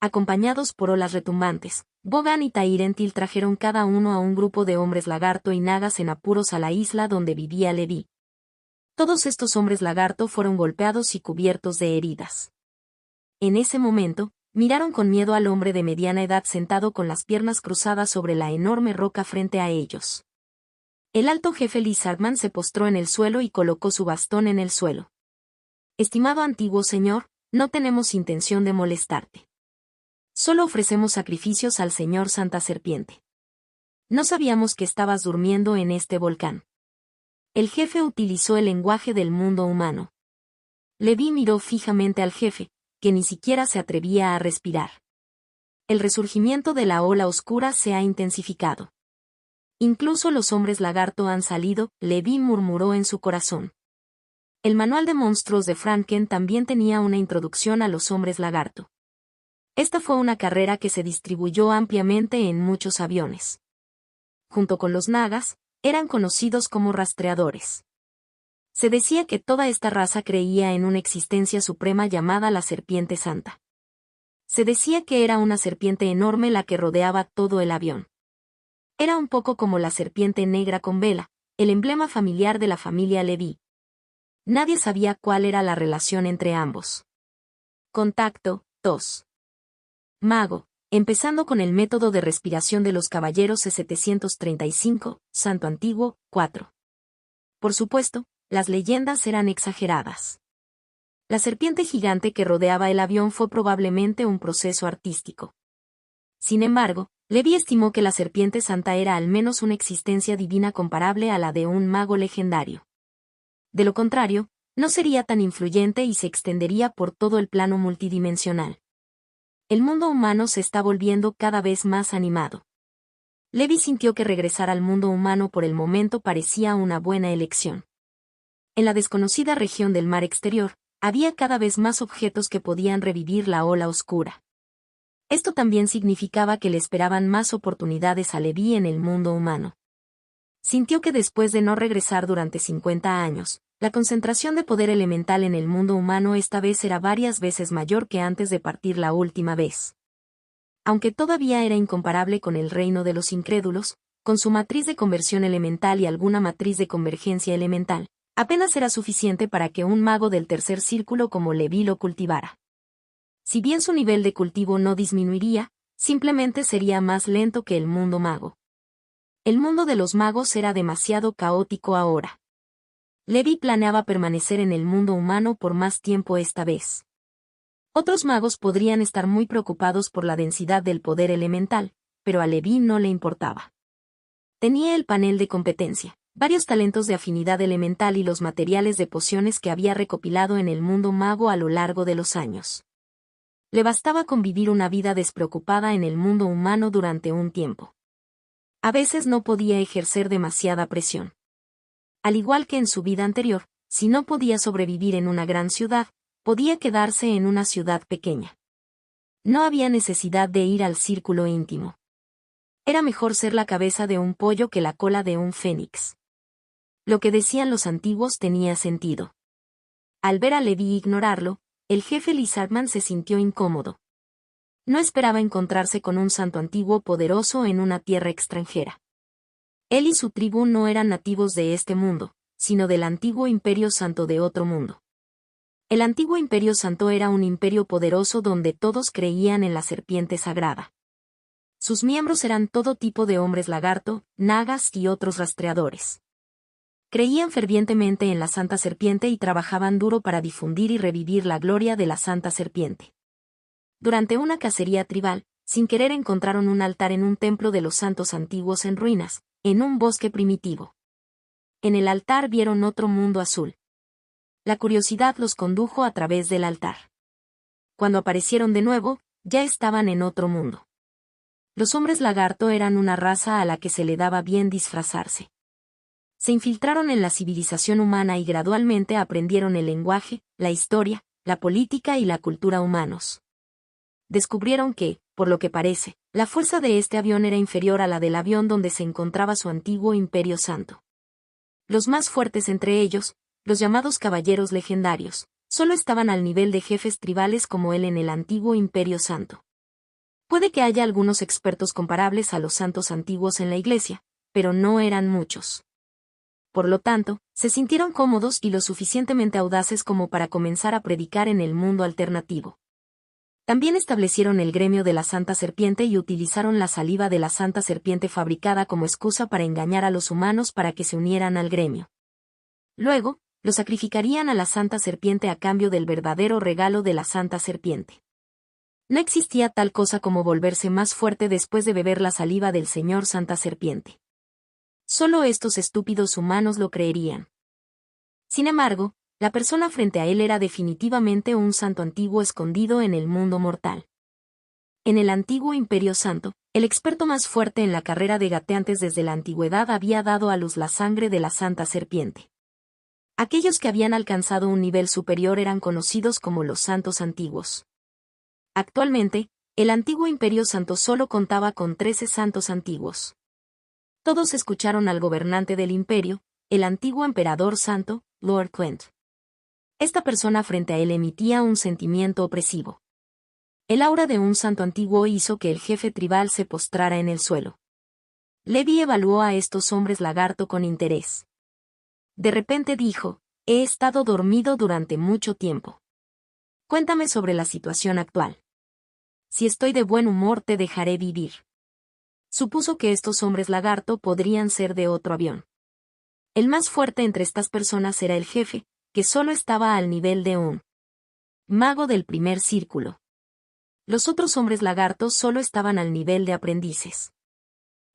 acompañados por olas retumbantes, Bogan y Tairentil trajeron cada uno a un grupo de hombres lagarto y nagas en apuros a la isla donde vivía Levi. Todos estos hombres lagarto fueron golpeados y cubiertos de heridas. En ese momento, miraron con miedo al hombre de mediana edad sentado con las piernas cruzadas sobre la enorme roca frente a ellos. El alto jefe Lizardman se postró en el suelo y colocó su bastón en el suelo. Estimado antiguo señor, no tenemos intención de molestarte. Solo ofrecemos sacrificios al señor Santa Serpiente. No sabíamos que estabas durmiendo en este volcán. El jefe utilizó el lenguaje del mundo humano. Levi miró fijamente al jefe, que ni siquiera se atrevía a respirar. El resurgimiento de la ola oscura se ha intensificado. Incluso los hombres lagarto han salido, Levi murmuró en su corazón. El manual de monstruos de Franken también tenía una introducción a los hombres lagarto. Esta fue una carrera que se distribuyó ampliamente en muchos aviones. Junto con los nagas, eran conocidos como rastreadores. Se decía que toda esta raza creía en una existencia suprema llamada la Serpiente Santa. Se decía que era una serpiente enorme la que rodeaba todo el avión. Era un poco como la serpiente negra con vela, el emblema familiar de la familia Levi. Nadie sabía cuál era la relación entre ambos. Contacto 2. Mago, empezando con el método de respiración de los caballeros C735, Santo Antiguo, 4. Por supuesto, las leyendas eran exageradas. La serpiente gigante que rodeaba el avión fue probablemente un proceso artístico. Sin embargo, Levi estimó que la serpiente santa era al menos una existencia divina comparable a la de un mago legendario. De lo contrario, no sería tan influyente y se extendería por todo el plano multidimensional. El mundo humano se está volviendo cada vez más animado. Levi sintió que regresar al mundo humano por el momento parecía una buena elección. En la desconocida región del mar exterior, había cada vez más objetos que podían revivir la ola oscura. Esto también significaba que le esperaban más oportunidades a Levi en el mundo humano. Sintió que después de no regresar durante 50 años, la concentración de poder elemental en el mundo humano esta vez era varias veces mayor que antes de partir la última vez. Aunque todavía era incomparable con el reino de los incrédulos, con su matriz de conversión elemental y alguna matriz de convergencia elemental, apenas era suficiente para que un mago del tercer círculo como Levi lo cultivara. Si bien su nivel de cultivo no disminuiría, simplemente sería más lento que el mundo mago. El mundo de los magos era demasiado caótico ahora. Levi planeaba permanecer en el mundo humano por más tiempo esta vez. Otros magos podrían estar muy preocupados por la densidad del poder elemental, pero a Levi no le importaba. Tenía el panel de competencia, varios talentos de afinidad elemental y los materiales de pociones que había recopilado en el mundo mago a lo largo de los años. Le bastaba con vivir una vida despreocupada en el mundo humano durante un tiempo. A veces no podía ejercer demasiada presión. Al igual que en su vida anterior, si no podía sobrevivir en una gran ciudad, podía quedarse en una ciudad pequeña. No había necesidad de ir al círculo íntimo. Era mejor ser la cabeza de un pollo que la cola de un fénix. Lo que decían los antiguos tenía sentido. Al ver a Levi ignorarlo, el jefe Lizardman se sintió incómodo. No esperaba encontrarse con un santo antiguo poderoso en una tierra extranjera. Él y su tribu no eran nativos de este mundo, sino del antiguo Imperio Santo de otro mundo. El antiguo Imperio Santo era un imperio poderoso donde todos creían en la serpiente sagrada. Sus miembros eran todo tipo de hombres lagarto, nagas y otros rastreadores. Creían fervientemente en la Santa Serpiente y trabajaban duro para difundir y revivir la gloria de la Santa Serpiente. Durante una cacería tribal, sin querer encontraron un altar en un templo de los santos antiguos en ruinas, en un bosque primitivo. En el altar vieron otro mundo azul. La curiosidad los condujo a través del altar. Cuando aparecieron de nuevo, ya estaban en otro mundo. Los hombres lagarto eran una raza a la que se le daba bien disfrazarse. Se infiltraron en la civilización humana y gradualmente aprendieron el lenguaje, la historia, la política y la cultura humanos. Descubrieron que, por lo que parece, la fuerza de este avión era inferior a la del avión donde se encontraba su antiguo Imperio Santo. Los más fuertes entre ellos, los llamados caballeros legendarios, solo estaban al nivel de jefes tribales como él en el antiguo Imperio Santo. Puede que haya algunos expertos comparables a los santos antiguos en la iglesia, pero no eran muchos. Por lo tanto, se sintieron cómodos y lo suficientemente audaces como para comenzar a predicar en el mundo alternativo. También establecieron el gremio de la Santa Serpiente y utilizaron la saliva de la Santa Serpiente fabricada como excusa para engañar a los humanos para que se unieran al gremio. Luego, lo sacrificarían a la Santa Serpiente a cambio del verdadero regalo de la Santa Serpiente. No existía tal cosa como volverse más fuerte después de beber la saliva del Señor Santa Serpiente. Solo estos estúpidos humanos lo creerían. Sin embargo, la persona frente a él era definitivamente un santo antiguo escondido en el mundo mortal. En el antiguo Imperio Santo, el experto más fuerte en la carrera de gateantes desde la antigüedad había dado a luz la sangre de la Santa Serpiente. Aquellos que habían alcanzado un nivel superior eran conocidos como los santos antiguos. Actualmente, el antiguo Imperio Santo solo contaba con 13 santos antiguos. Todos escucharon al gobernante del imperio, el antiguo emperador santo, Lord Quent. Esta persona frente a él emitía un sentimiento opresivo. El aura de un santo antiguo hizo que el jefe tribal se postrara en el suelo. Levi evaluó a estos hombres lagarto con interés. De repente dijo, he estado dormido durante mucho tiempo. Cuéntame sobre la situación actual. Si estoy de buen humor te dejaré vivir. Supuso que estos hombres lagarto podrían ser de otro avión. El más fuerte entre estas personas era el jefe, que solo estaba al nivel de un mago del primer círculo. Los otros hombres lagartos solo estaban al nivel de aprendices.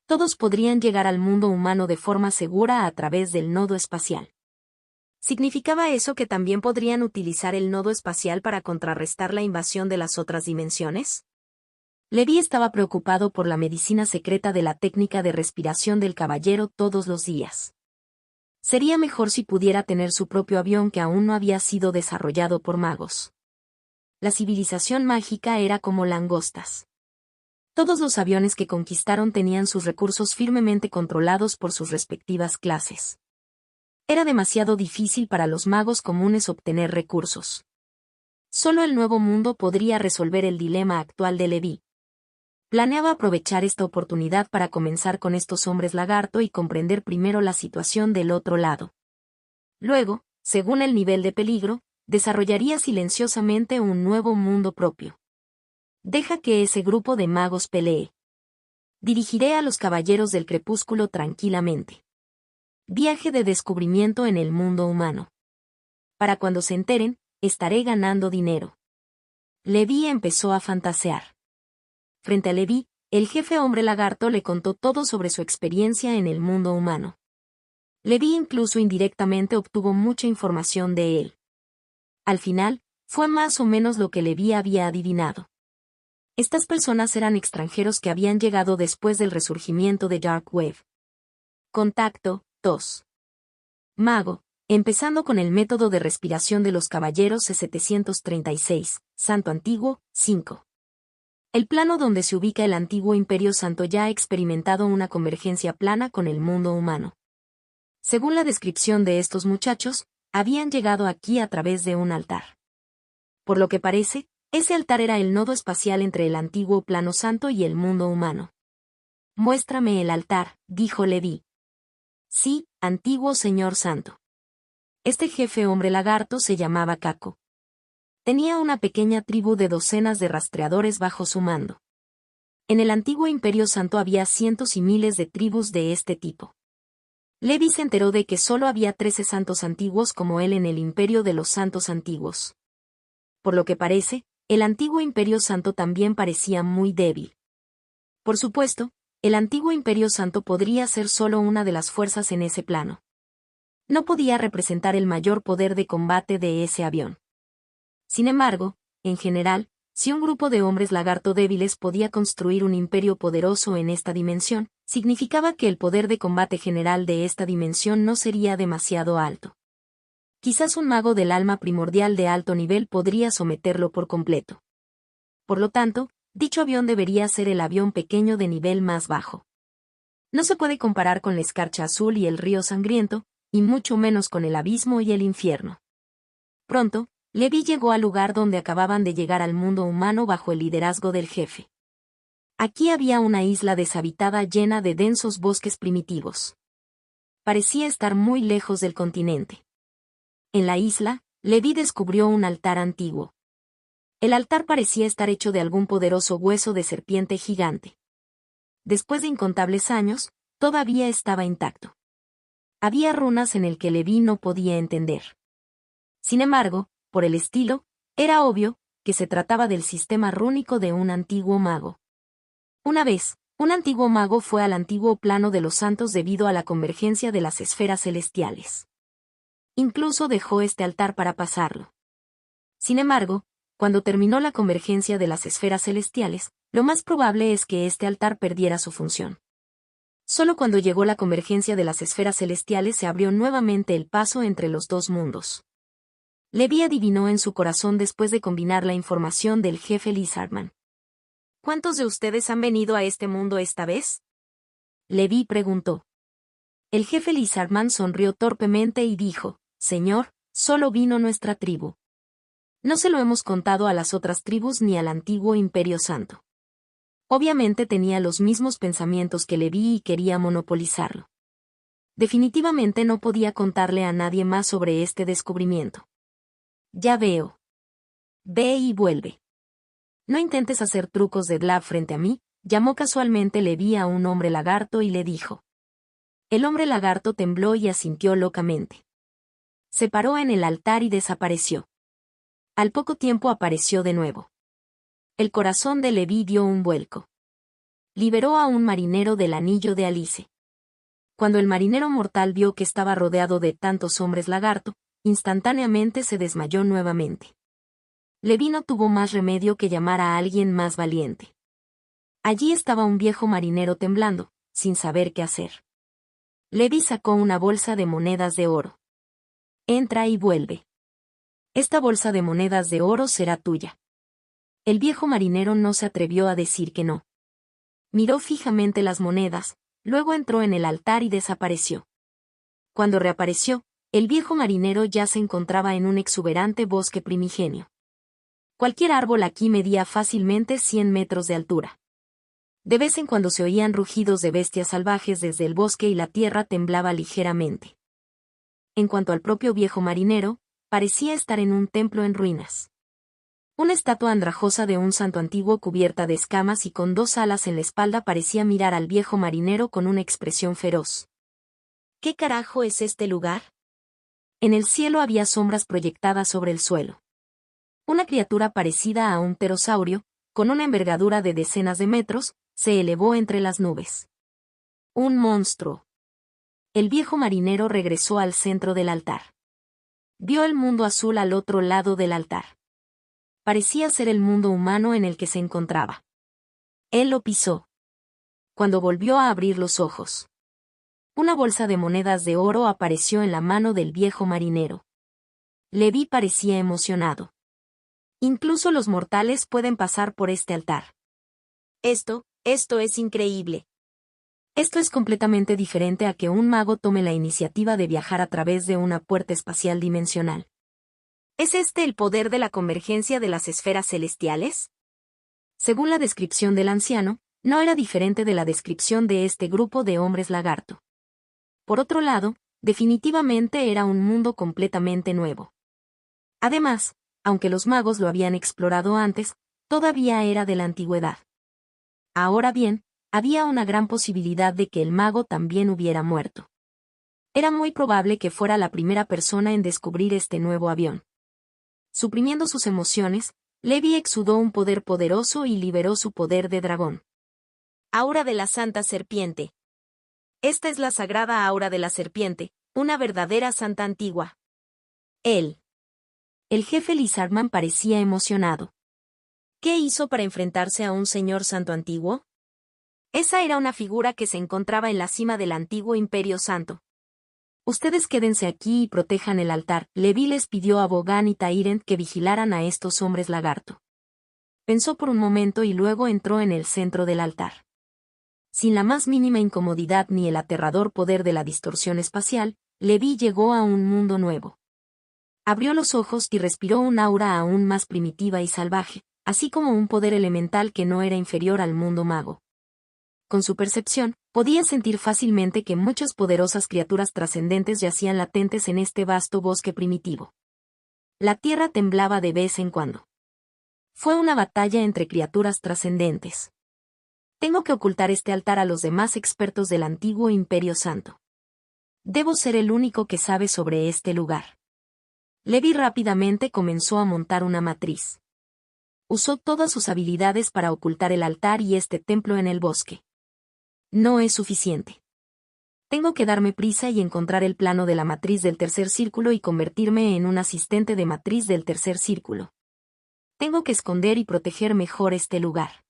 Todos podrían llegar al mundo humano de forma segura a través del nodo espacial. ¿Significaba eso que también podrían utilizar el nodo espacial para contrarrestar la invasión de las otras dimensiones? Levi estaba preocupado por la medicina secreta de la técnica de respiración del caballero todos los días. Sería mejor si pudiera tener su propio avión que aún no había sido desarrollado por magos. La civilización mágica era como langostas. Todos los aviones que conquistaron tenían sus recursos firmemente controlados por sus respectivas clases. Era demasiado difícil para los magos comunes obtener recursos. Solo el Nuevo Mundo podría resolver el dilema actual de Levi. Planeaba aprovechar esta oportunidad para comenzar con estos hombres lagarto y comprender primero la situación del otro lado. Luego, según el nivel de peligro, desarrollaría silenciosamente un nuevo mundo propio. Deja que ese grupo de magos pelee. Dirigiré a los caballeros del crepúsculo tranquilamente. Viaje de descubrimiento en el mundo humano. Para cuando se enteren, estaré ganando dinero. Levi empezó a fantasear. Frente a Levi, el jefe hombre lagarto le contó todo sobre su experiencia en el mundo humano. Levi incluso indirectamente obtuvo mucha información de él. Al final, fue más o menos lo que Levi había adivinado. Estas personas eran extranjeros que habían llegado después del resurgimiento de Dark Wave. Contacto 2. Mago, empezando con el método de respiración de los caballeros C736, Santo Antiguo, 5. El plano donde se ubica el antiguo Imperio Santo ya ha experimentado una convergencia plana con el mundo humano. Según la descripción de estos muchachos, habían llegado aquí a través de un altar. Por lo que parece, ese altar era el nodo espacial entre el antiguo plano santo y el mundo humano. Muéstrame el altar, dijo Levi. Sí, antiguo señor santo. Este jefe hombre lagarto se llamaba Caco. Tenía una pequeña tribu de docenas de rastreadores bajo su mando. En el antiguo Imperio Santo había cientos y miles de tribus de este tipo. Levi se enteró de que solo había 13 santos antiguos como él en el Imperio de los Santos Antiguos. Por lo que parece, el antiguo Imperio Santo también parecía muy débil. Por supuesto, el antiguo Imperio Santo podría ser solo una de las fuerzas en ese plano. No podía representar el mayor poder de combate de ese avión. Sin embargo, en general, si un grupo de hombres lagarto débiles podía construir un imperio poderoso en esta dimensión, significaba que el poder de combate general de esta dimensión no sería demasiado alto. Quizás un mago del alma primordial de alto nivel podría someterlo por completo. Por lo tanto, dicho avión debería ser el avión pequeño de nivel más bajo. No se puede comparar con la escarcha azul y el río sangriento, y mucho menos con el abismo y el infierno. Pronto, Levi llegó al lugar donde acababan de llegar al mundo humano bajo el liderazgo del jefe. Aquí había una isla deshabitada llena de densos bosques primitivos. Parecía estar muy lejos del continente. En la isla, Levi descubrió un altar antiguo. El altar parecía estar hecho de algún poderoso hueso de serpiente gigante. Después de incontables años, todavía estaba intacto. Había runas en el que Levi no podía entender. Sin embargo, por el estilo, era obvio que se trataba del sistema rúnico de un antiguo mago. Una vez, un antiguo mago fue al antiguo plano de los santos debido a la convergencia de las esferas celestiales. Incluso dejó este altar para pasarlo. Sin embargo, cuando terminó la convergencia de las esferas celestiales, lo más probable es que este altar perdiera su función. Solo cuando llegó la convergencia de las esferas celestiales se abrió nuevamente el paso entre los dos mundos. Levi adivinó en su corazón después de combinar la información del jefe Lizardman. ¿Cuántos de ustedes han venido a este mundo esta vez? Levi preguntó. El jefe Lizardman sonrió torpemente y dijo, Señor, solo vino nuestra tribu. No se lo hemos contado a las otras tribus ni al antiguo Imperio Santo. Obviamente tenía los mismos pensamientos que Levi y quería monopolizarlo. Definitivamente no podía contarle a nadie más sobre este descubrimiento. Ya veo. Ve y vuelve. No intentes hacer trucos de Blab frente a mí, llamó casualmente Levi a un hombre lagarto y le dijo. El hombre lagarto tembló y asintió locamente. Se paró en el altar y desapareció. Al poco tiempo apareció de nuevo. El corazón de Levi dio un vuelco. Liberó a un marinero del anillo de Alice. Cuando el marinero mortal vio que estaba rodeado de tantos hombres lagarto, instantáneamente se desmayó nuevamente. Levi no tuvo más remedio que llamar a alguien más valiente. Allí estaba un viejo marinero temblando, sin saber qué hacer. Levi sacó una bolsa de monedas de oro. Entra y vuelve. Esta bolsa de monedas de oro será tuya. El viejo marinero no se atrevió a decir que no. Miró fijamente las monedas, luego entró en el altar y desapareció. Cuando reapareció, el viejo marinero ya se encontraba en un exuberante bosque primigenio. Cualquier árbol aquí medía fácilmente 100 metros de altura. De vez en cuando se oían rugidos de bestias salvajes desde el bosque y la tierra temblaba ligeramente. En cuanto al propio viejo marinero, parecía estar en un templo en ruinas. Una estatua andrajosa de un santo antiguo cubierta de escamas y con 2 alas en la espalda parecía mirar al viejo marinero con una expresión feroz. ¿Qué carajo es este lugar? En el cielo había sombras proyectadas sobre el suelo. Una criatura parecida a un pterosaurio, con una envergadura de decenas de metros, se elevó entre las nubes. Un monstruo. El viejo marinero regresó al centro del altar. Vio el mundo azul al otro lado del altar. Parecía ser el mundo humano en el que se encontraba. Él lo pisó. Cuando volvió a abrir los ojos, una bolsa de monedas de oro apareció en la mano del viejo marinero. Levi parecía emocionado. Incluso los mortales pueden pasar por este altar. Esto es increíble. Esto es completamente diferente a que un mago tome la iniciativa de viajar a través de una puerta espacial dimensional. ¿Es este el poder de la convergencia de las esferas celestiales? Según la descripción del anciano, no era diferente de la descripción de este grupo de hombres lagarto. Por otro lado, definitivamente era un mundo completamente nuevo. Además, aunque los magos lo habían explorado antes, todavía era de la antigüedad. Ahora bien, había una gran posibilidad de que el mago también hubiera muerto. Era muy probable que fuera la primera persona en descubrir este nuevo avión. Suprimiendo sus emociones, Levi exudó un poder poderoso y liberó su poder de dragón. Aura de la Santa Serpiente. Esta es la sagrada aura de la serpiente, una verdadera santa antigua. Él. El jefe Lizardman parecía emocionado. ¿Qué hizo para enfrentarse a un señor santo antiguo? Esa era una figura que se encontraba en la cima del antiguo Imperio Santo. Ustedes quédense aquí y protejan el altar. Levi les pidió a Bogan y Tyrant que vigilaran a estos hombres lagarto. Pensó por un momento y luego entró en el centro del altar. Sin la más mínima incomodidad ni el aterrador poder de la distorsión espacial, Levi llegó a un mundo nuevo. Abrió los ojos y respiró un aura aún más primitiva y salvaje, así como un poder elemental que no era inferior al mundo mago. Con su percepción, podía sentir fácilmente que muchas poderosas criaturas trascendentes yacían latentes en este vasto bosque primitivo. La tierra temblaba de vez en cuando. Fue una batalla entre criaturas trascendentes. Tengo que ocultar este altar a los demás expertos del antiguo Imperio Santo. Debo ser el único que sabe sobre este lugar. Levi rápidamente comenzó a montar una matriz. Usó todas sus habilidades para ocultar el altar y este templo en el bosque. No es suficiente. Tengo que darme prisa y encontrar el plano de la matriz del tercer círculo y convertirme en un asistente de matriz del tercer círculo. Tengo que esconder y proteger mejor este lugar.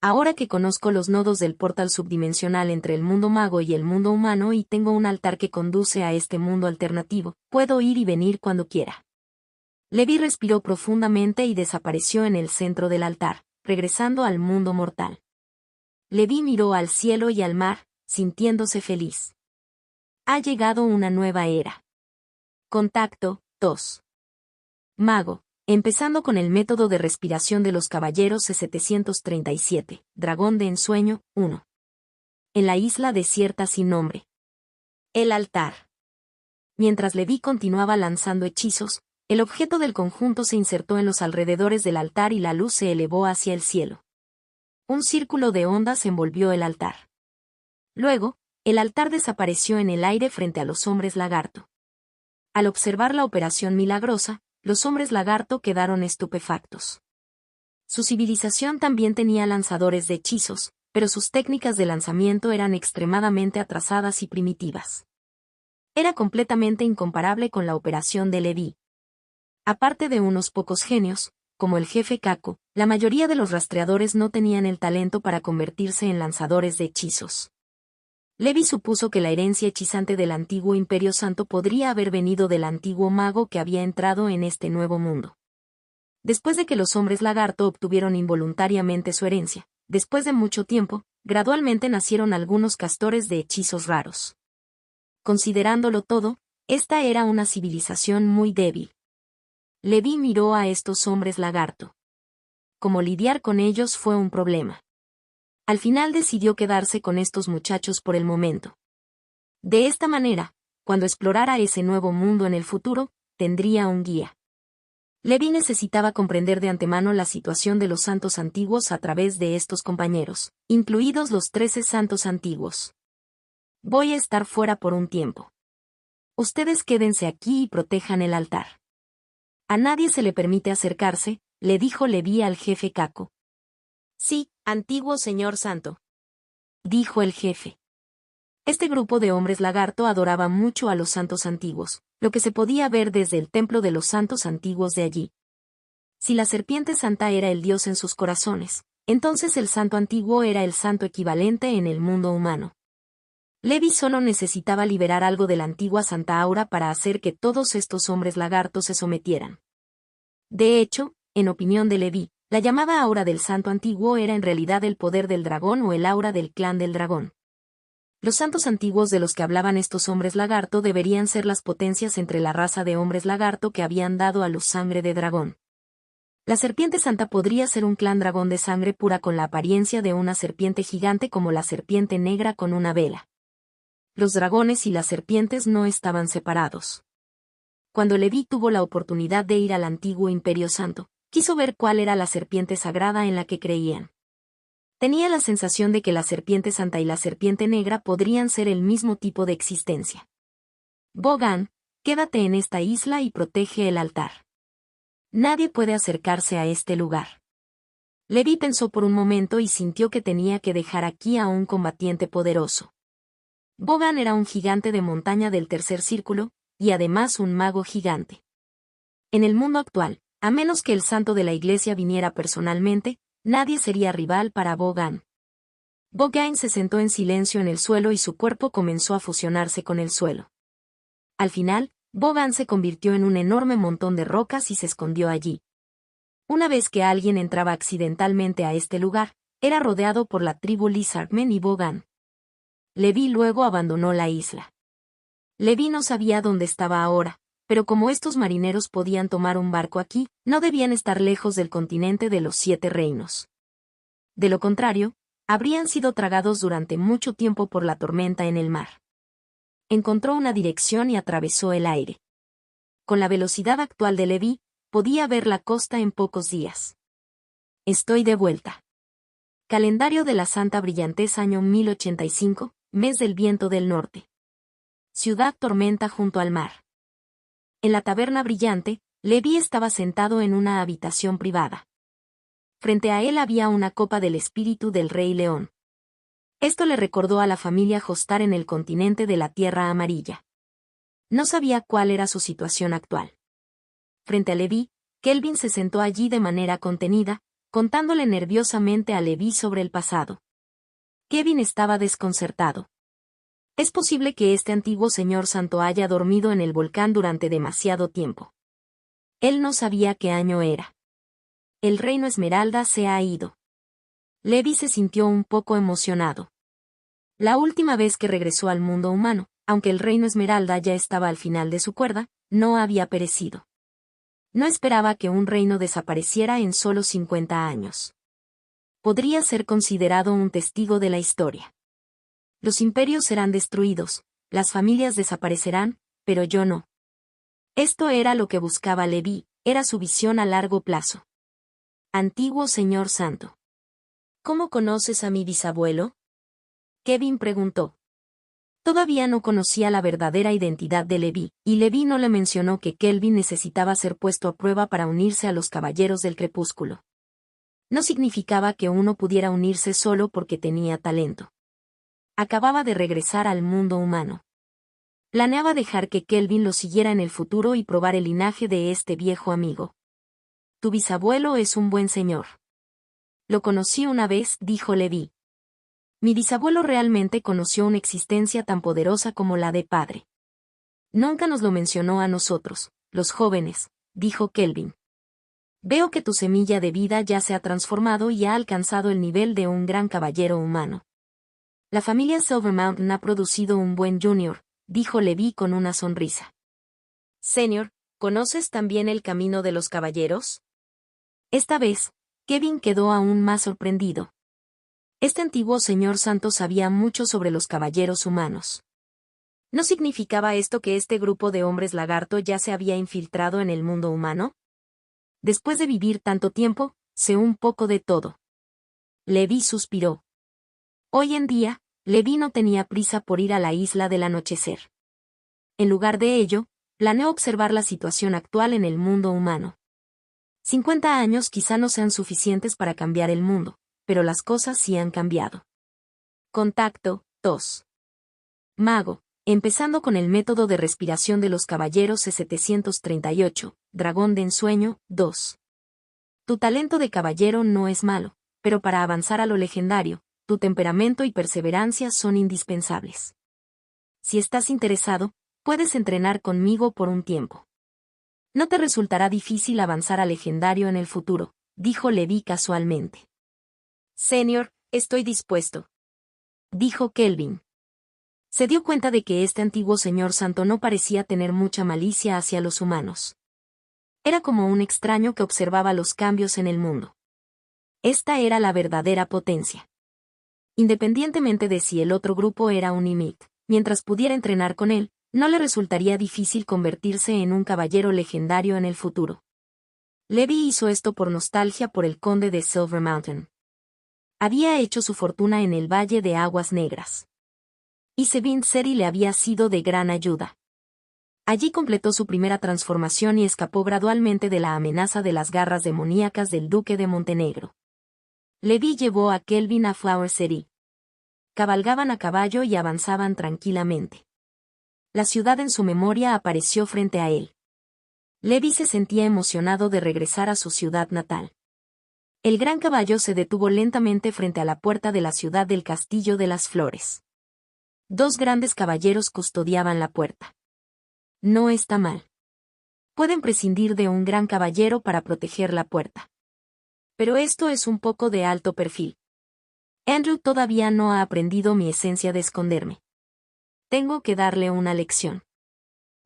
Ahora que conozco los nodos del portal subdimensional entre el mundo mago y el mundo humano y tengo un altar que conduce a este mundo alternativo, puedo ir y venir cuando quiera. Levi respiró profundamente y desapareció en el centro del altar, regresando al mundo mortal. Levi miró al cielo y al mar, sintiéndose feliz. Ha llegado una nueva era. Contacto 2. Mago. Empezando con el método de respiración de los caballeros C737, Dragón de Ensueño, 1. En la isla desierta sin nombre. El altar. Mientras Levi continuaba lanzando hechizos, el objeto del conjunto se insertó en los alrededores del altar y la luz se elevó hacia el cielo. Un círculo de ondas envolvió el altar. Luego, el altar desapareció en el aire frente a los hombres lagarto. Al observar la operación milagrosa, los hombres lagarto quedaron estupefactos. Su civilización también tenía lanzadores de hechizos, pero sus técnicas de lanzamiento eran extremadamente atrasadas y primitivas. Era completamente incomparable con la operación de Levi. Aparte de unos pocos genios, como el jefe Kako, la mayoría de los rastreadores no tenían el talento para convertirse en lanzadores de hechizos. Levi supuso que la herencia hechizante del antiguo Imperio Santo podría haber venido del antiguo mago que había entrado en este nuevo mundo. Después de que los hombres lagarto obtuvieron involuntariamente su herencia, después de mucho tiempo, gradualmente nacieron algunos castores de hechizos raros. Considerándolo todo, esta era una civilización muy débil. Levi miró a estos hombres lagarto. Como lidiar con ellos fue un problema. Al final decidió quedarse con estos muchachos por el momento. De esta manera, cuando explorara ese nuevo mundo en el futuro, tendría un guía. Levi necesitaba comprender de antemano la situación de los santos antiguos a través de estos compañeros, incluidos los 13 santos antiguos. Voy a estar fuera por un tiempo. Ustedes quédense aquí y protejan el altar. A nadie se le permite acercarse, le dijo Levi al jefe Kako. Sí, antiguo señor santo, dijo el jefe. Este grupo de hombres lagarto adoraba mucho a los santos antiguos, lo que se podía ver desde el templo de los santos antiguos de allí. Si la serpiente santa era el dios en sus corazones, entonces el santo antiguo era el santo equivalente en el mundo humano. Levi solo necesitaba liberar algo de la antigua Santa Aura para hacer que todos estos hombres lagartos se sometieran. De hecho, en opinión de Levi, la llamada aura del santo antiguo era en realidad el poder del dragón o el aura del clan del dragón. Los santos antiguos de los que hablaban estos hombres lagarto deberían ser las potencias entre la raza de hombres lagarto que habían dado a luz sangre de dragón. La serpiente santa podría ser un clan dragón de sangre pura con la apariencia de una serpiente gigante como la serpiente negra con una vela. Los dragones y las serpientes no estaban separados. Cuando Levi tuvo la oportunidad de ir al antiguo Imperio Santo, quiso ver cuál era la serpiente sagrada en la que creían. Tenía la sensación de que la serpiente santa y la serpiente negra podrían ser el mismo tipo de existencia. Bogan, quédate en esta isla y protege el altar. Nadie puede acercarse a este lugar. Levi pensó por un momento y sintió que tenía que dejar aquí a un combatiente poderoso. Bogan era un gigante de montaña del tercer círculo, y además un mago gigante. En el mundo actual, a menos que el santo de la iglesia viniera personalmente, nadie sería rival para Bogan. Bogan se sentó en silencio en el suelo y su cuerpo comenzó a fusionarse con el suelo. Al final, Bogan se convirtió en un enorme montón de rocas y se escondió allí. Una vez que alguien entraba accidentalmente a este lugar, era rodeado por la tribu Lizardmen y Bogan. Levi luego abandonó la isla. Levi no sabía dónde estaba ahora, pero como estos marineros podían tomar un barco aquí, no debían estar lejos del continente de los 7 reinos. De lo contrario, habrían sido tragados durante mucho tiempo por la tormenta en el mar. Encontró una dirección y atravesó el aire. Con la velocidad actual de Levi, podía ver la costa en pocos días. Estoy de vuelta. Calendario de la Santa Brillantez año 1085, mes del viento del norte. Ciudad Tormenta junto al mar. En la taberna brillante, Levi estaba sentado en una habitación privada. Frente a él había una copa del espíritu del Rey León. Esto le recordó a la familia Jostar en el continente de la Tierra Amarilla. No sabía cuál era su situación actual. Frente a Levi, Kelvin se sentó allí de manera contenida, contándole nerviosamente a Levi sobre el pasado. Kevin estaba desconcertado. Es posible que este antiguo señor santo haya dormido en el volcán durante demasiado tiempo. Él no sabía qué año era. El reino Esmeralda se ha ido. Levi se sintió un poco emocionado. La última vez que regresó al mundo humano, aunque el reino Esmeralda ya estaba al final de su cuerda, no había perecido. No esperaba que un reino desapareciera en solo 50 años. Podría ser considerado un testigo de la historia. Los imperios serán destruidos, las familias desaparecerán, pero yo no. Esto era lo que buscaba Levi, era su visión a largo plazo. Antiguo señor santo. ¿Cómo conoces a mi bisabuelo? Kevin preguntó. Todavía no conocía la verdadera identidad de Levi, y Levi no le mencionó que Kelvin necesitaba ser puesto a prueba para unirse a los Caballeros del Crepúsculo. No significaba que uno pudiera unirse solo porque tenía talento. Acababa de regresar al mundo humano. Planeaba dejar que Kelvin lo siguiera en el futuro y probar el linaje de este viejo amigo. Tu bisabuelo es un buen señor. Lo conocí una vez, dijo Levi. Mi bisabuelo realmente conoció una existencia tan poderosa como la de padre. Nunca nos lo mencionó a nosotros, los jóvenes, dijo Kelvin. Veo que tu semilla de vida ya se ha transformado y ha alcanzado el nivel de un gran caballero humano. La familia Silver Mountain ha producido un buen junior, dijo Levi con una sonrisa. Señor, ¿conoces también el camino de los caballeros? Esta vez, Kevin quedó aún más sorprendido. Este antiguo señor santo sabía mucho sobre los caballeros humanos. ¿No significaba esto que este grupo de hombres lagarto ya se había infiltrado en el mundo humano? Después de vivir tanto tiempo, sé un poco de todo. Levi suspiró. Hoy en día, Levi no tenía prisa por ir a la isla del anochecer. En lugar de ello, planeó observar la situación actual en el mundo humano. 50 años quizá no sean suficientes para cambiar el mundo, pero las cosas sí han cambiado. Contacto 2. Mago, empezando con el método de respiración de los caballeros C738, Dragón de Ensueño 2. Tu talento de caballero no es malo, pero para avanzar a lo legendario, tu temperamento y perseverancia son indispensables. Si estás interesado, puedes entrenar conmigo por un tiempo. No te resultará difícil avanzar a legendario en el futuro, dijo Levi casualmente. Señor, estoy dispuesto, dijo Kelvin. Se dio cuenta de que este antiguo señor santo no parecía tener mucha malicia hacia los humanos. Era como un extraño que observaba los cambios en el mundo. Esta era la verdadera potencia. Independientemente de si el otro grupo era un Imit, mientras pudiera entrenar con él, no le resultaría difícil convertirse en un caballero legendario en el futuro. Levi hizo esto por nostalgia por el conde de Silver Mountain. Había hecho su fortuna en el Valle de Aguas Negras. Y Sevin Seri le había sido de gran ayuda. Allí completó su primera transformación y escapó gradualmente de la amenaza de las garras demoníacas del duque de Montenegro. Levi llevó a Kelvin a Flower City. Cabalgaban a caballo y avanzaban tranquilamente. La ciudad en su memoria apareció frente a él. Levi se sentía emocionado de regresar a su ciudad natal. El gran caballo se detuvo lentamente frente a la puerta de la ciudad del Castillo de las Flores. Dos grandes caballeros custodiaban la puerta. No está mal. Pueden prescindir de un gran caballero para proteger la puerta. Pero esto es un poco de alto perfil. Andrew todavía no ha aprendido mi esencia de esconderme. Tengo que darle una lección.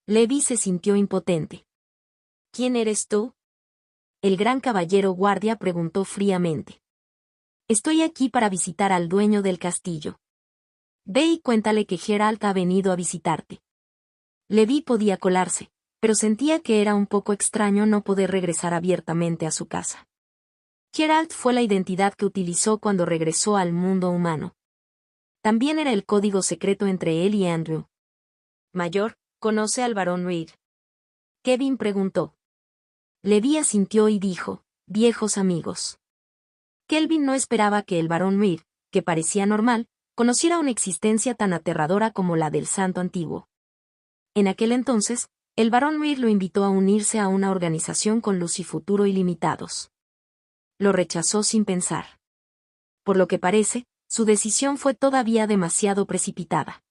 Levi se sintió impotente. ¿Quién eres tú? El gran caballero guardia preguntó fríamente. Estoy aquí para visitar al dueño del castillo. Ve y cuéntale que Geralt ha venido a visitarte. Levi podía colarse, pero sentía que era un poco extraño no poder regresar abiertamente a su casa. Geralt fue la identidad que utilizó cuando regresó al mundo humano. También era el código secreto entre él y Andrew. Mayor, ¿conoce al barón Reed? Kevin preguntó. Levi asintió y dijo, viejos amigos. Kelvin no esperaba que el barón Reed, que parecía normal, conociera una existencia tan aterradora como la del santo antiguo. En aquel entonces, el barón Reed lo invitó a unirse a una organización con luz y futuro ilimitados. Lo rechazó sin pensar. Por lo que parece, su decisión fue todavía demasiado precipitada.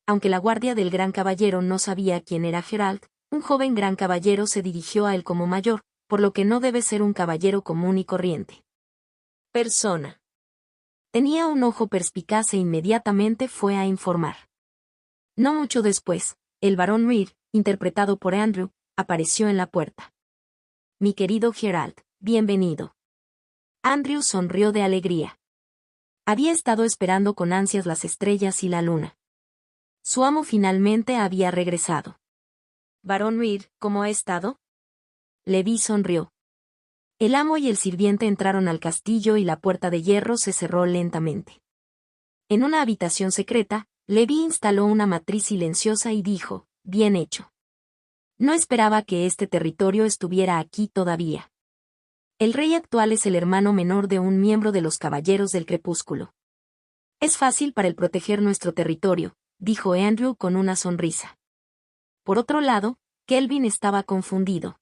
Aunque la guardia del gran caballero no sabía quién era Geralt, un joven gran caballero se dirigió a él como mayor, por lo que no debe ser un caballero común y corriente. Persona. Tenía un ojo perspicaz e inmediatamente fue a informar. No mucho después, el barón Reed, interpretado por Andrew, apareció en la puerta. Mi querido Geralt, bienvenido. Andrew sonrió de alegría. Había estado esperando con ansias las estrellas y la luna. Su amo finalmente había regresado. Barón Reed, ¿cómo ha estado? Levi sonrió. El amo y el sirviente entraron al castillo y la puerta de hierro se cerró lentamente. En una habitación secreta, Levi instaló una matriz silenciosa y dijo, bien hecho. No esperaba que este territorio estuviera aquí todavía. El rey actual es el hermano menor de un miembro de los Caballeros del Crepúsculo. Es fácil para él proteger nuestro territorio, dijo Andrew con una sonrisa. Por otro lado, Kelvin estaba confundido.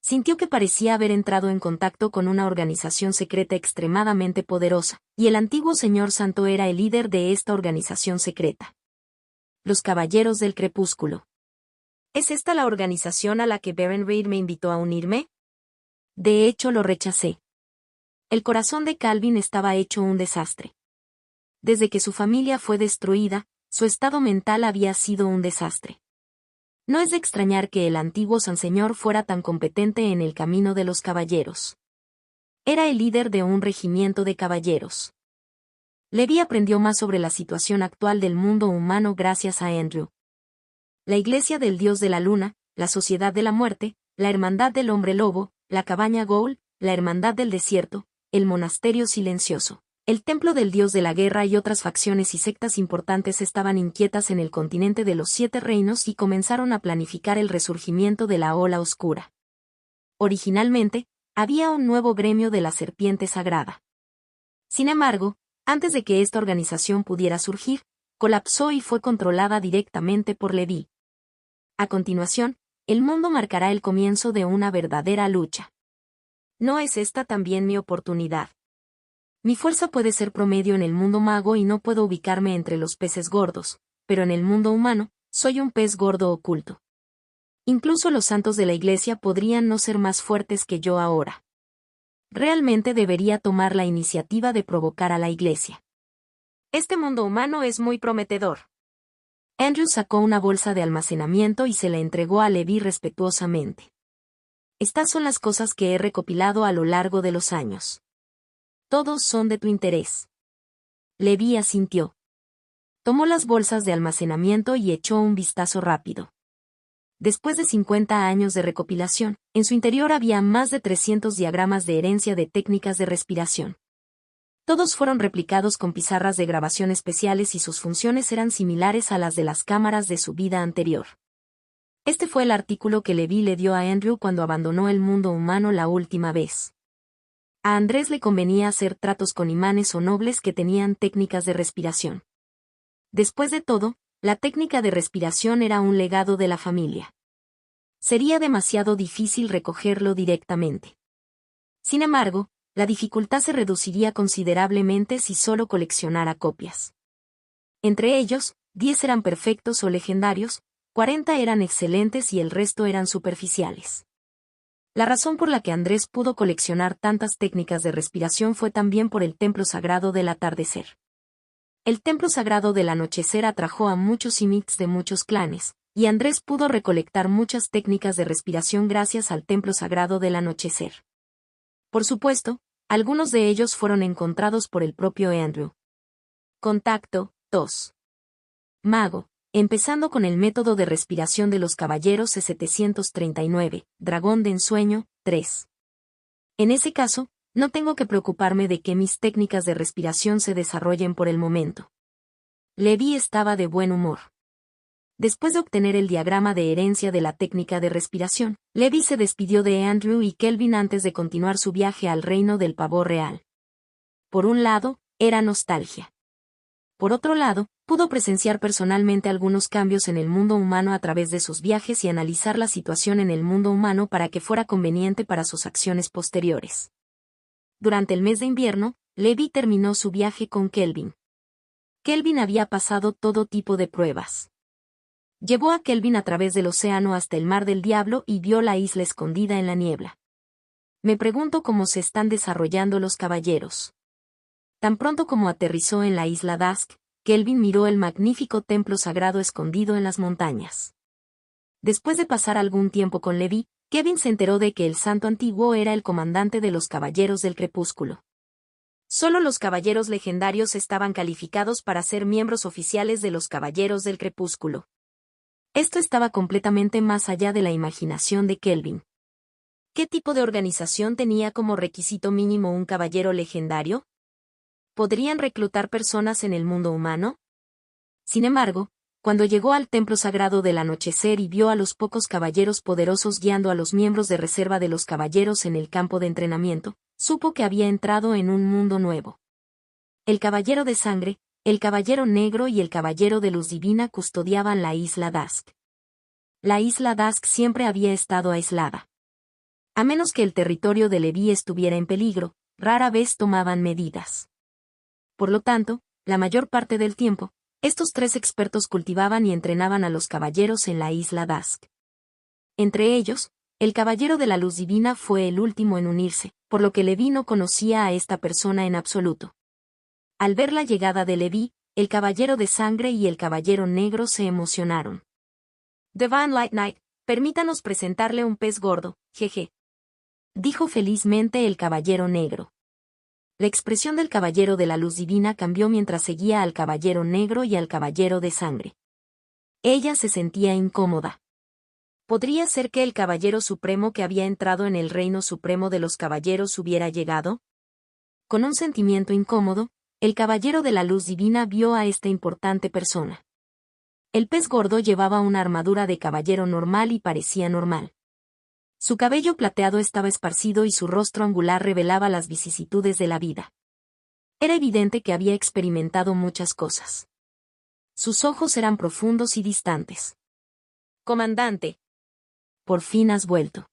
Sintió que parecía haber entrado en contacto con una organización secreta extremadamente poderosa, y el antiguo señor santo era el líder de esta organización secreta. Los Caballeros del Crepúsculo. ¿Es esta la organización a la que Baron Reed me invitó a unirme? De hecho lo rechacé. El corazón de Calvin estaba hecho un desastre. Desde que su familia fue destruida, su estado mental había sido un desastre. No es de extrañar que el antiguo Sanseñor fuera tan competente en el camino de los caballeros. Era el líder de un regimiento de caballeros. Levi aprendió más sobre la situación actual del mundo humano gracias a Andrew. La Iglesia del Dios de la Luna, la Sociedad de la Muerte, la Hermandad del Hombre Lobo, la Cabaña Ghoul, la Hermandad del Desierto, el Monasterio Silencioso, el Templo del Dios de la Guerra y otras facciones y sectas importantes estaban inquietas en el continente de los Siete Reinos y comenzaron a planificar el resurgimiento de la Ola Oscura. Originalmente, había un nuevo gremio de la Serpiente Sagrada. Sin embargo, antes de que esta organización pudiera surgir, colapsó y fue controlada directamente por Levi. A continuación, el mundo marcará el comienzo de una verdadera lucha. ¿No es esta también mi oportunidad? Mi fuerza puede ser promedio en el mundo mago y no puedo ubicarme entre los peces gordos, pero en el mundo humano, soy un pez gordo oculto. Incluso los santos de la Iglesia podrían no ser más fuertes que yo ahora. Realmente debería tomar la iniciativa de provocar a la Iglesia. Este mundo humano es muy prometedor. Andrew sacó una bolsa de almacenamiento y se la entregó a Levi respetuosamente. Estas son las cosas que he recopilado a lo largo de los años. Todos son de tu interés. Levi asintió. Tomó las bolsas de almacenamiento y echó un vistazo rápido. Después de 50 años de recopilación, en su interior había más de 300 diagramas de herencia de técnicas de respiración. Todos fueron replicados con pizarras de grabación especiales y sus funciones eran similares a las de las cámaras de su vida anterior. Este fue el artículo que Levi le dio a Andrew cuando abandonó el mundo humano la última vez. A Andrés le convenía hacer tratos con imanes o nobles que tenían técnicas de respiración. Después de todo, la técnica de respiración era un legado de la familia. Sería demasiado difícil recogerlo directamente. Sin embargo, la dificultad se reduciría considerablemente si solo coleccionara copias. Entre ellos, 10 eran perfectos o legendarios, 40 eran excelentes y el resto eran superficiales. La razón por la que Andrés pudo coleccionar tantas técnicas de respiración fue también por el templo sagrado del atardecer. El templo sagrado del anochecer atrajo a muchos imits de muchos clanes, y Andrés pudo recolectar muchas técnicas de respiración gracias al templo sagrado del anochecer. Por supuesto, algunos de ellos fueron encontrados por el propio Andrew. Contacto 2. Mago, empezando con el método de respiración de los caballeros 739, dragón de ensueño, 3. En ese caso, no tengo que preocuparme de que mis técnicas de respiración se desarrollen por el momento. Levi estaba de buen humor. Después de obtener el diagrama de herencia de la técnica de respiración, Levi se despidió de Andrew y Kelvin antes de continuar su viaje al reino del pavor real. Por un lado, era nostalgia. Por otro lado, pudo presenciar personalmente algunos cambios en el mundo humano a través de sus viajes y analizar la situación en el mundo humano para que fuera conveniente para sus acciones posteriores. Durante el mes de invierno, Levi terminó su viaje con Kelvin. Kelvin había pasado todo tipo de pruebas. Llevó a Kelvin a través del océano hasta el Mar del Diablo y vio la isla escondida en la niebla. Me pregunto cómo se están desarrollando los caballeros. Tan pronto como aterrizó en la isla Dusk, Kelvin miró el magnífico templo sagrado escondido en las montañas. Después de pasar algún tiempo con Levi, Kevin se enteró de que el santo antiguo era el comandante de los Caballeros del Crepúsculo. Solo los caballeros legendarios estaban calificados para ser miembros oficiales de los Caballeros del Crepúsculo. Esto estaba completamente más allá de la imaginación de Kelvin. ¿Qué tipo de organización tenía como requisito mínimo un caballero legendario? ¿Podrían reclutar personas en el mundo humano? Sin embargo, cuando llegó al templo sagrado del anochecer y vio a los pocos caballeros poderosos guiando a los miembros de reserva de los caballeros en el campo de entrenamiento, supo que había entrado en un mundo nuevo. El caballero de sangre, el caballero negro y el caballero de luz divina custodiaban la isla Dusk. La isla Dusk siempre había estado aislada. A menos que el territorio de Levi estuviera en peligro, rara vez tomaban medidas. Por lo tanto, la mayor parte del tiempo, estos 3 expertos cultivaban y entrenaban a los caballeros en la isla Dusk. Entre ellos, el caballero de la luz divina fue el último en unirse, por lo que Levi no conocía a esta persona en absoluto. Al ver la llegada de Levi, el caballero de sangre y el caballero negro se emocionaron. Divine Light Knight, permítanos presentarle un pez gordo, jeje. Dijo felizmente el caballero negro. La expresión del caballero de la luz divina cambió mientras seguía al caballero negro y al caballero de sangre. Ella se sentía incómoda. ¿Podría ser que el caballero supremo que había entrado en el reino supremo de los caballeros hubiera llegado? Con un sentimiento incómodo, el caballero de la luz divina vio a esta importante persona. El pez gordo llevaba una armadura de caballero normal y parecía normal. Su cabello plateado estaba esparcido y su rostro angular revelaba las vicisitudes de la vida. Era evidente que había experimentado muchas cosas. Sus ojos eran profundos y distantes. Comandante. Por fin has vuelto.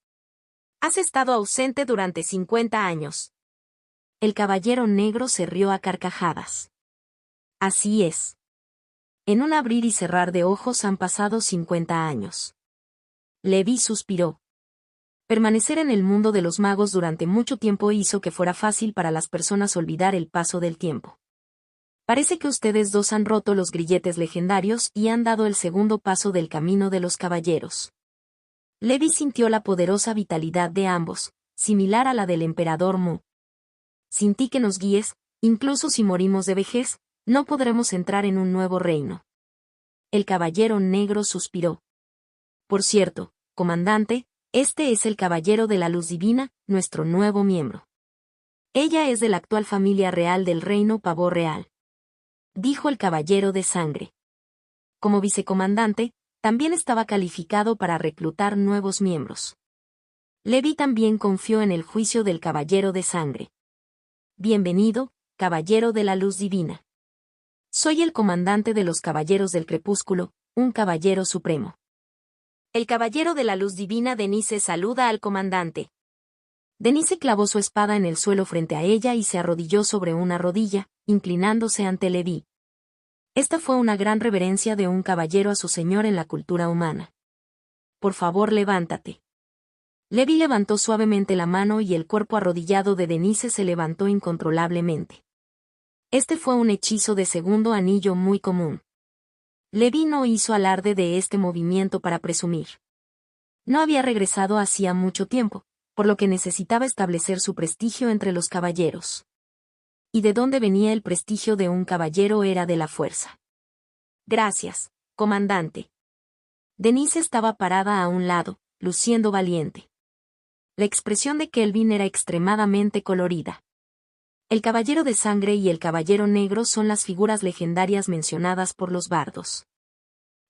Has estado ausente durante 50 años. El caballero negro se rió a carcajadas. Así es. En un abrir y cerrar de ojos han pasado 50 años. Levi suspiró. Permanecer en el mundo de los magos durante mucho tiempo hizo que fuera fácil para las personas olvidar el paso del tiempo. Parece que ustedes dos han roto los grilletes legendarios y han dado el segundo paso del camino de los caballeros. Levi sintió la poderosa vitalidad de ambos, similar a la del emperador Mu. Sin ti que nos guíes, incluso si morimos de vejez, no podremos entrar en un nuevo reino. El caballero negro suspiró. Por cierto, comandante, este es el caballero de la luz divina, nuestro nuevo miembro. Ella es de la actual familia real del reino Pavó Real, dijo el caballero de sangre. Como vicecomandante, también estaba calificado para reclutar nuevos miembros. Levi también confió en el juicio del caballero de sangre. Bienvenido, caballero de la luz divina. Soy el comandante de los caballeros del crepúsculo, un caballero supremo. El caballero de la luz divina Denise saluda al comandante. Denise clavó su espada en el suelo frente a ella y se arrodilló sobre una rodilla, inclinándose ante Levi. Esta fue una gran reverencia de un caballero a su señor en la cultura humana. Por favor, levántate. Levi levantó suavemente la mano y el cuerpo arrodillado de Denise se levantó incontrolablemente. Este fue un hechizo de segundo anillo muy común. Levi no hizo alarde de este movimiento para presumir. No había regresado hacía mucho tiempo, por lo que necesitaba establecer su prestigio entre los caballeros. ¿Y de dónde venía el prestigio de un caballero? Era de la fuerza. Gracias, comandante. Denise estaba parada a un lado, luciendo valiente. La expresión de Kelvin era extremadamente colorida. El caballero de sangre y el caballero negro son las figuras legendarias mencionadas por los bardos.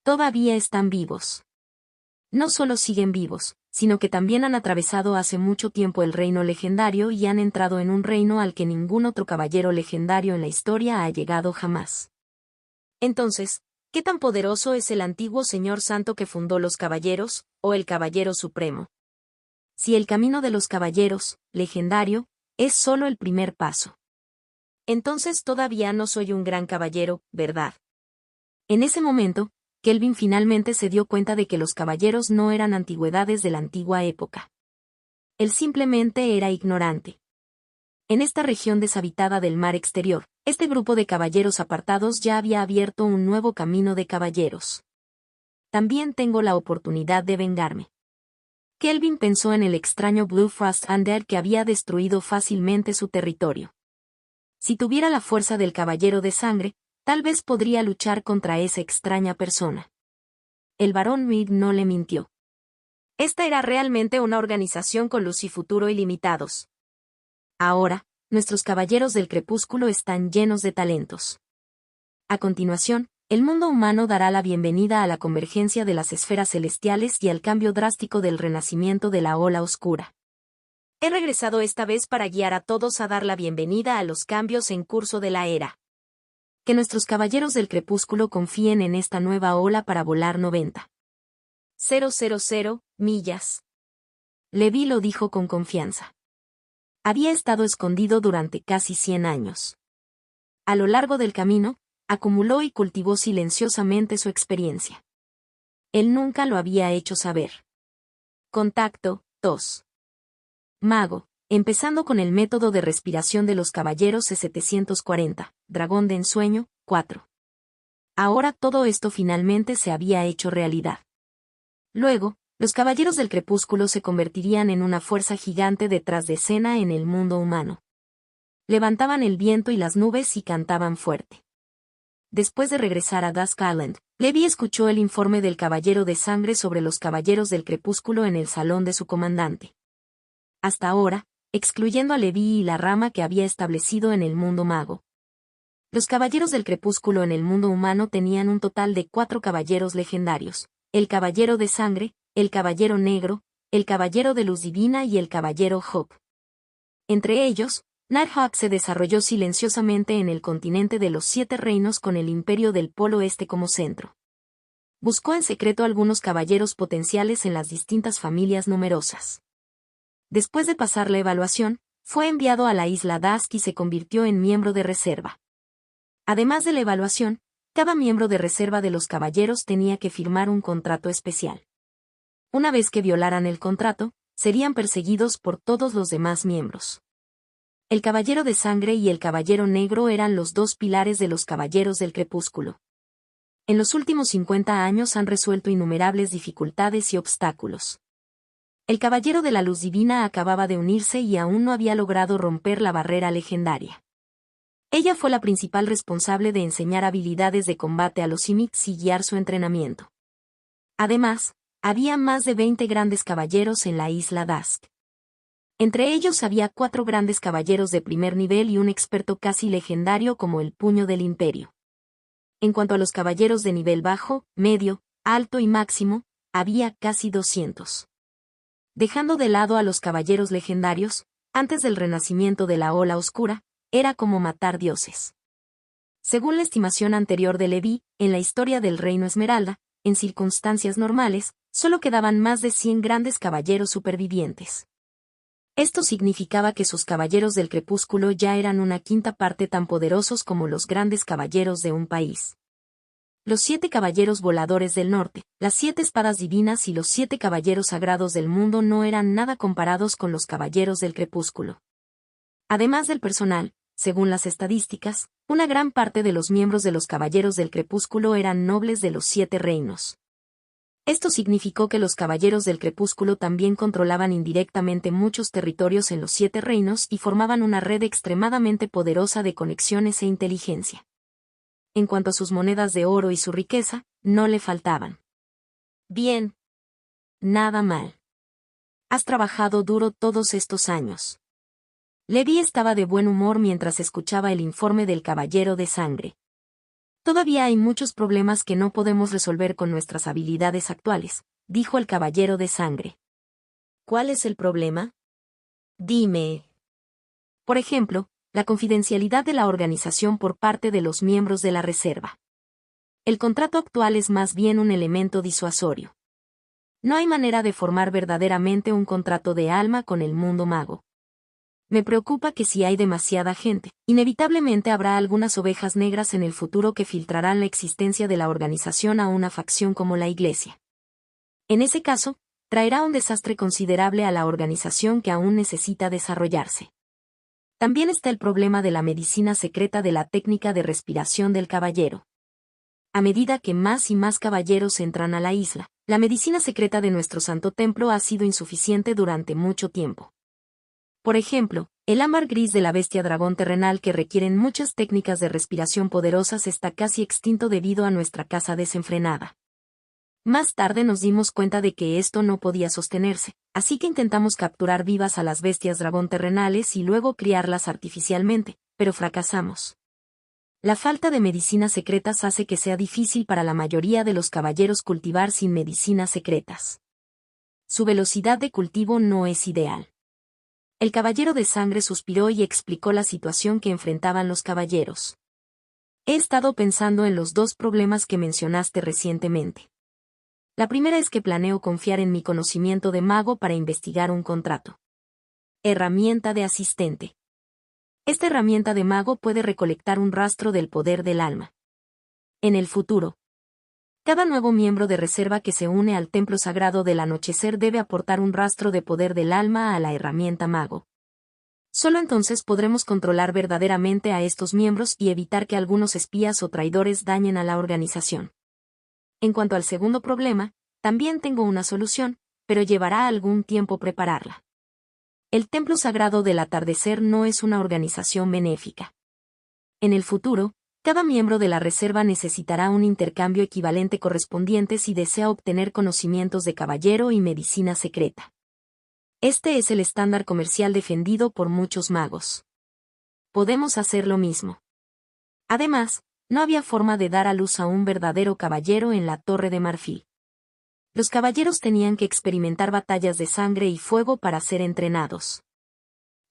Todavía están vivos. No solo siguen vivos, sino que también han atravesado hace mucho tiempo el reino legendario y han entrado en un reino al que ningún otro caballero legendario en la historia ha llegado jamás. Entonces, ¿qué tan poderoso es el antiguo Señor Santo que fundó los caballeros, o el Caballero Supremo? Si el camino de los caballeros, legendario, es solo el primer paso. Entonces todavía no soy un gran caballero, ¿verdad? En ese momento, Kelvin finalmente se dio cuenta de que los caballeros no eran antigüedades de la antigua época. Él simplemente era ignorante. En esta región deshabitada del mar exterior, este grupo de caballeros apartados ya había abierto un nuevo camino de caballeros. También tengo la oportunidad de vengarme. Kelvin pensó en el extraño Blue Frost Undead que había destruido fácilmente su territorio. Si tuviera la fuerza del caballero de sangre, tal vez podría luchar contra esa extraña persona. El barón Reed no le mintió. Esta era realmente una organización con luz y futuro ilimitados. Ahora, nuestros caballeros del crepúsculo están llenos de talentos. A continuación, el mundo humano dará la bienvenida a la convergencia de las esferas celestiales y al cambio drástico del renacimiento de la ola oscura. He regresado esta vez para guiar a todos a dar la bienvenida a los cambios en curso de la era. Que nuestros caballeros del crepúsculo confíen en esta nueva ola para volar 90,000 millas. Levi lo dijo con confianza. Había estado escondido durante casi 100 años. A lo largo del camino, acumuló y cultivó silenciosamente su experiencia. Él nunca lo había hecho saber. Contacto 2. Mago, empezando con el método de respiración de los caballeros C740, dragón de ensueño, 4. Ahora todo esto finalmente se había hecho realidad. Luego, los caballeros del crepúsculo se convertirían en una fuerza gigante detrás de escena en el mundo humano. Levantaban el viento y las nubes y cantaban fuerte. Después de regresar a Dusk Island, Levi escuchó el informe del caballero de sangre sobre los caballeros del crepúsculo en el salón de su comandante. Hasta ahora, excluyendo a Levi y la rama que había establecido en el mundo mago. Los caballeros del crepúsculo en el mundo humano tenían un total de 4 caballeros legendarios: el caballero de sangre, el caballero negro, el caballero de luz divina y el caballero Hawk. Entre ellos, Nighthawk se desarrolló silenciosamente en el continente de los 7 reinos con el imperio del Polo Este como centro. Buscó en secreto algunos caballeros potenciales en las distintas familias numerosas. Después de pasar la evaluación, fue enviado a la isla Dusk y se convirtió en miembro de reserva. Además de la evaluación, cada miembro de reserva de los caballeros tenía que firmar un contrato especial. Una vez que violaran el contrato, serían perseguidos por todos los demás miembros. El caballero de sangre y el caballero negro eran los 2 pilares de los caballeros del crepúsculo. En los últimos 50 años han resuelto innumerables dificultades y obstáculos. El caballero de la luz divina acababa de unirse y aún no había logrado romper la barrera legendaria. Ella fue la principal responsable de enseñar habilidades de combate a los Simics y guiar su entrenamiento. Además, había más de 20 grandes caballeros en la isla Dusk. Entre ellos había 4 grandes caballeros de primer nivel y un experto casi legendario como el Puño del Imperio. En cuanto a los caballeros de nivel bajo, medio, alto y máximo, había casi 200. Dejando de lado a los caballeros legendarios, antes del renacimiento de la Ola Oscura, era como matar dioses. Según la estimación anterior de Leví, en la historia del Reino Esmeralda, en circunstancias normales, solo quedaban más de 100 grandes caballeros supervivientes. Esto significaba que sus caballeros del crepúsculo ya eran una quinta parte tan poderosos como los grandes caballeros de un país. Los 7 caballeros voladores del norte, las 7 espadas divinas y los 7 caballeros sagrados del mundo no eran nada comparados con los caballeros del crepúsculo. Además del personal, según las estadísticas, una gran parte de los miembros de los caballeros del crepúsculo eran nobles de los 7 reinos. Esto significó que los caballeros del crepúsculo también controlaban indirectamente muchos territorios en los 7 reinos y formaban una red extremadamente poderosa de conexiones e inteligencia. En cuanto a sus monedas de oro y su riqueza, no le faltaban. Bien. Nada mal. Has trabajado duro todos estos años. Leví estaba de buen humor mientras escuchaba el informe del Caballero de Sangre. Todavía hay muchos problemas que no podemos resolver con nuestras habilidades actuales, dijo el Caballero de Sangre. ¿Cuál es el problema? Dime. Por ejemplo, la confidencialidad de la organización por parte de los miembros de la Reserva. El contrato actual es más bien un elemento disuasorio. No hay manera de formar verdaderamente un contrato de alma con el mundo mago. Me preocupa que si hay demasiada gente, inevitablemente habrá algunas ovejas negras en el futuro que filtrarán la existencia de la organización a una facción como la Iglesia. En ese caso, traerá un desastre considerable a la organización que aún necesita desarrollarse. También está el problema de la medicina secreta de la técnica de respiración del caballero. A medida que más y más caballeros entran a la isla, la medicina secreta de nuestro santo templo ha sido insuficiente durante mucho tiempo. Por ejemplo, el ámbar gris de la bestia dragón terrenal que requieren muchas técnicas de respiración poderosas está casi extinto debido a nuestra caza desenfrenada. Más tarde nos dimos cuenta de que esto no podía sostenerse, así que intentamos capturar vivas a las bestias dragón terrenales y luego criarlas artificialmente, pero fracasamos. La falta de medicinas secretas hace que sea difícil para la mayoría de los caballeros cultivar sin medicinas secretas. Su velocidad de cultivo no es ideal. El Caballero de Sangre suspiró y explicó la situación que enfrentaban los caballeros. He estado pensando en los 2 problemas que mencionaste recientemente. La primera es que planeo confiar en mi conocimiento de mago para investigar un contrato. Herramienta de asistente. Esta herramienta de mago puede recolectar un rastro del poder del alma. En el futuro, cada nuevo miembro de reserva que se une al templo sagrado del anochecer debe aportar un rastro de poder del alma a la herramienta mago. Solo entonces podremos controlar verdaderamente a estos miembros y evitar que algunos espías o traidores dañen a la organización. En cuanto al segundo problema, también tengo una solución, pero llevará algún tiempo prepararla. El Templo Sagrado del Atardecer no es una organización benéfica. En el futuro, cada miembro de la reserva necesitará un intercambio equivalente correspondiente si desea obtener conocimientos de caballero y medicina secreta. Este es el estándar comercial defendido por muchos magos. Podemos hacer lo mismo. Además, no había forma de dar a luz a un verdadero caballero en la Torre de Marfil. Los caballeros tenían que experimentar batallas de sangre y fuego para ser entrenados.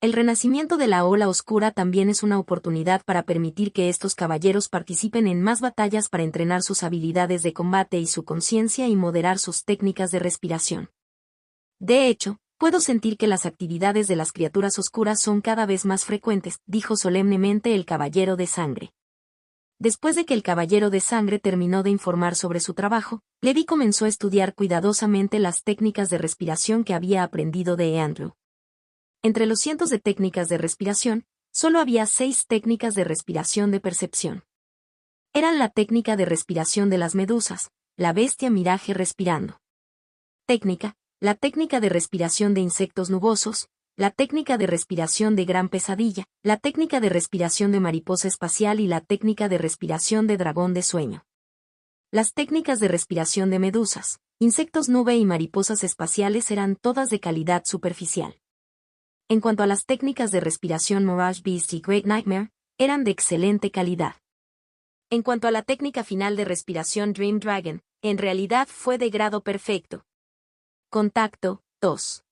El renacimiento de la Ola Oscura también es una oportunidad para permitir que estos caballeros participen en más batallas para entrenar sus habilidades de combate y su conciencia y moderar sus técnicas de respiración. De hecho, puedo sentir que las actividades de las criaturas oscuras son cada vez más frecuentes, dijo solemnemente el Caballero de Sangre. Después de que el Caballero de Sangre terminó de informar sobre su trabajo, Leví comenzó a estudiar cuidadosamente las técnicas de respiración que había aprendido de Andrew. Entre los cientos de técnicas de respiración, solo había 6 técnicas de respiración de percepción. Eran la técnica de respiración de las medusas, la bestia miraje respirando. La técnica de respiración de insectos nubosos, la técnica de respiración de gran pesadilla, la técnica de respiración de mariposa espacial y la técnica de respiración de dragón de sueño. Las técnicas de respiración de medusas, insectos nube y mariposas espaciales eran todas de calidad superficial. En cuanto a las técnicas de respiración, Mirage Beast y Great Nightmare eran de excelente calidad. En cuanto a la técnica final de respiración, Dream Dragon, en realidad fue de grado perfecto. Contacto, 2.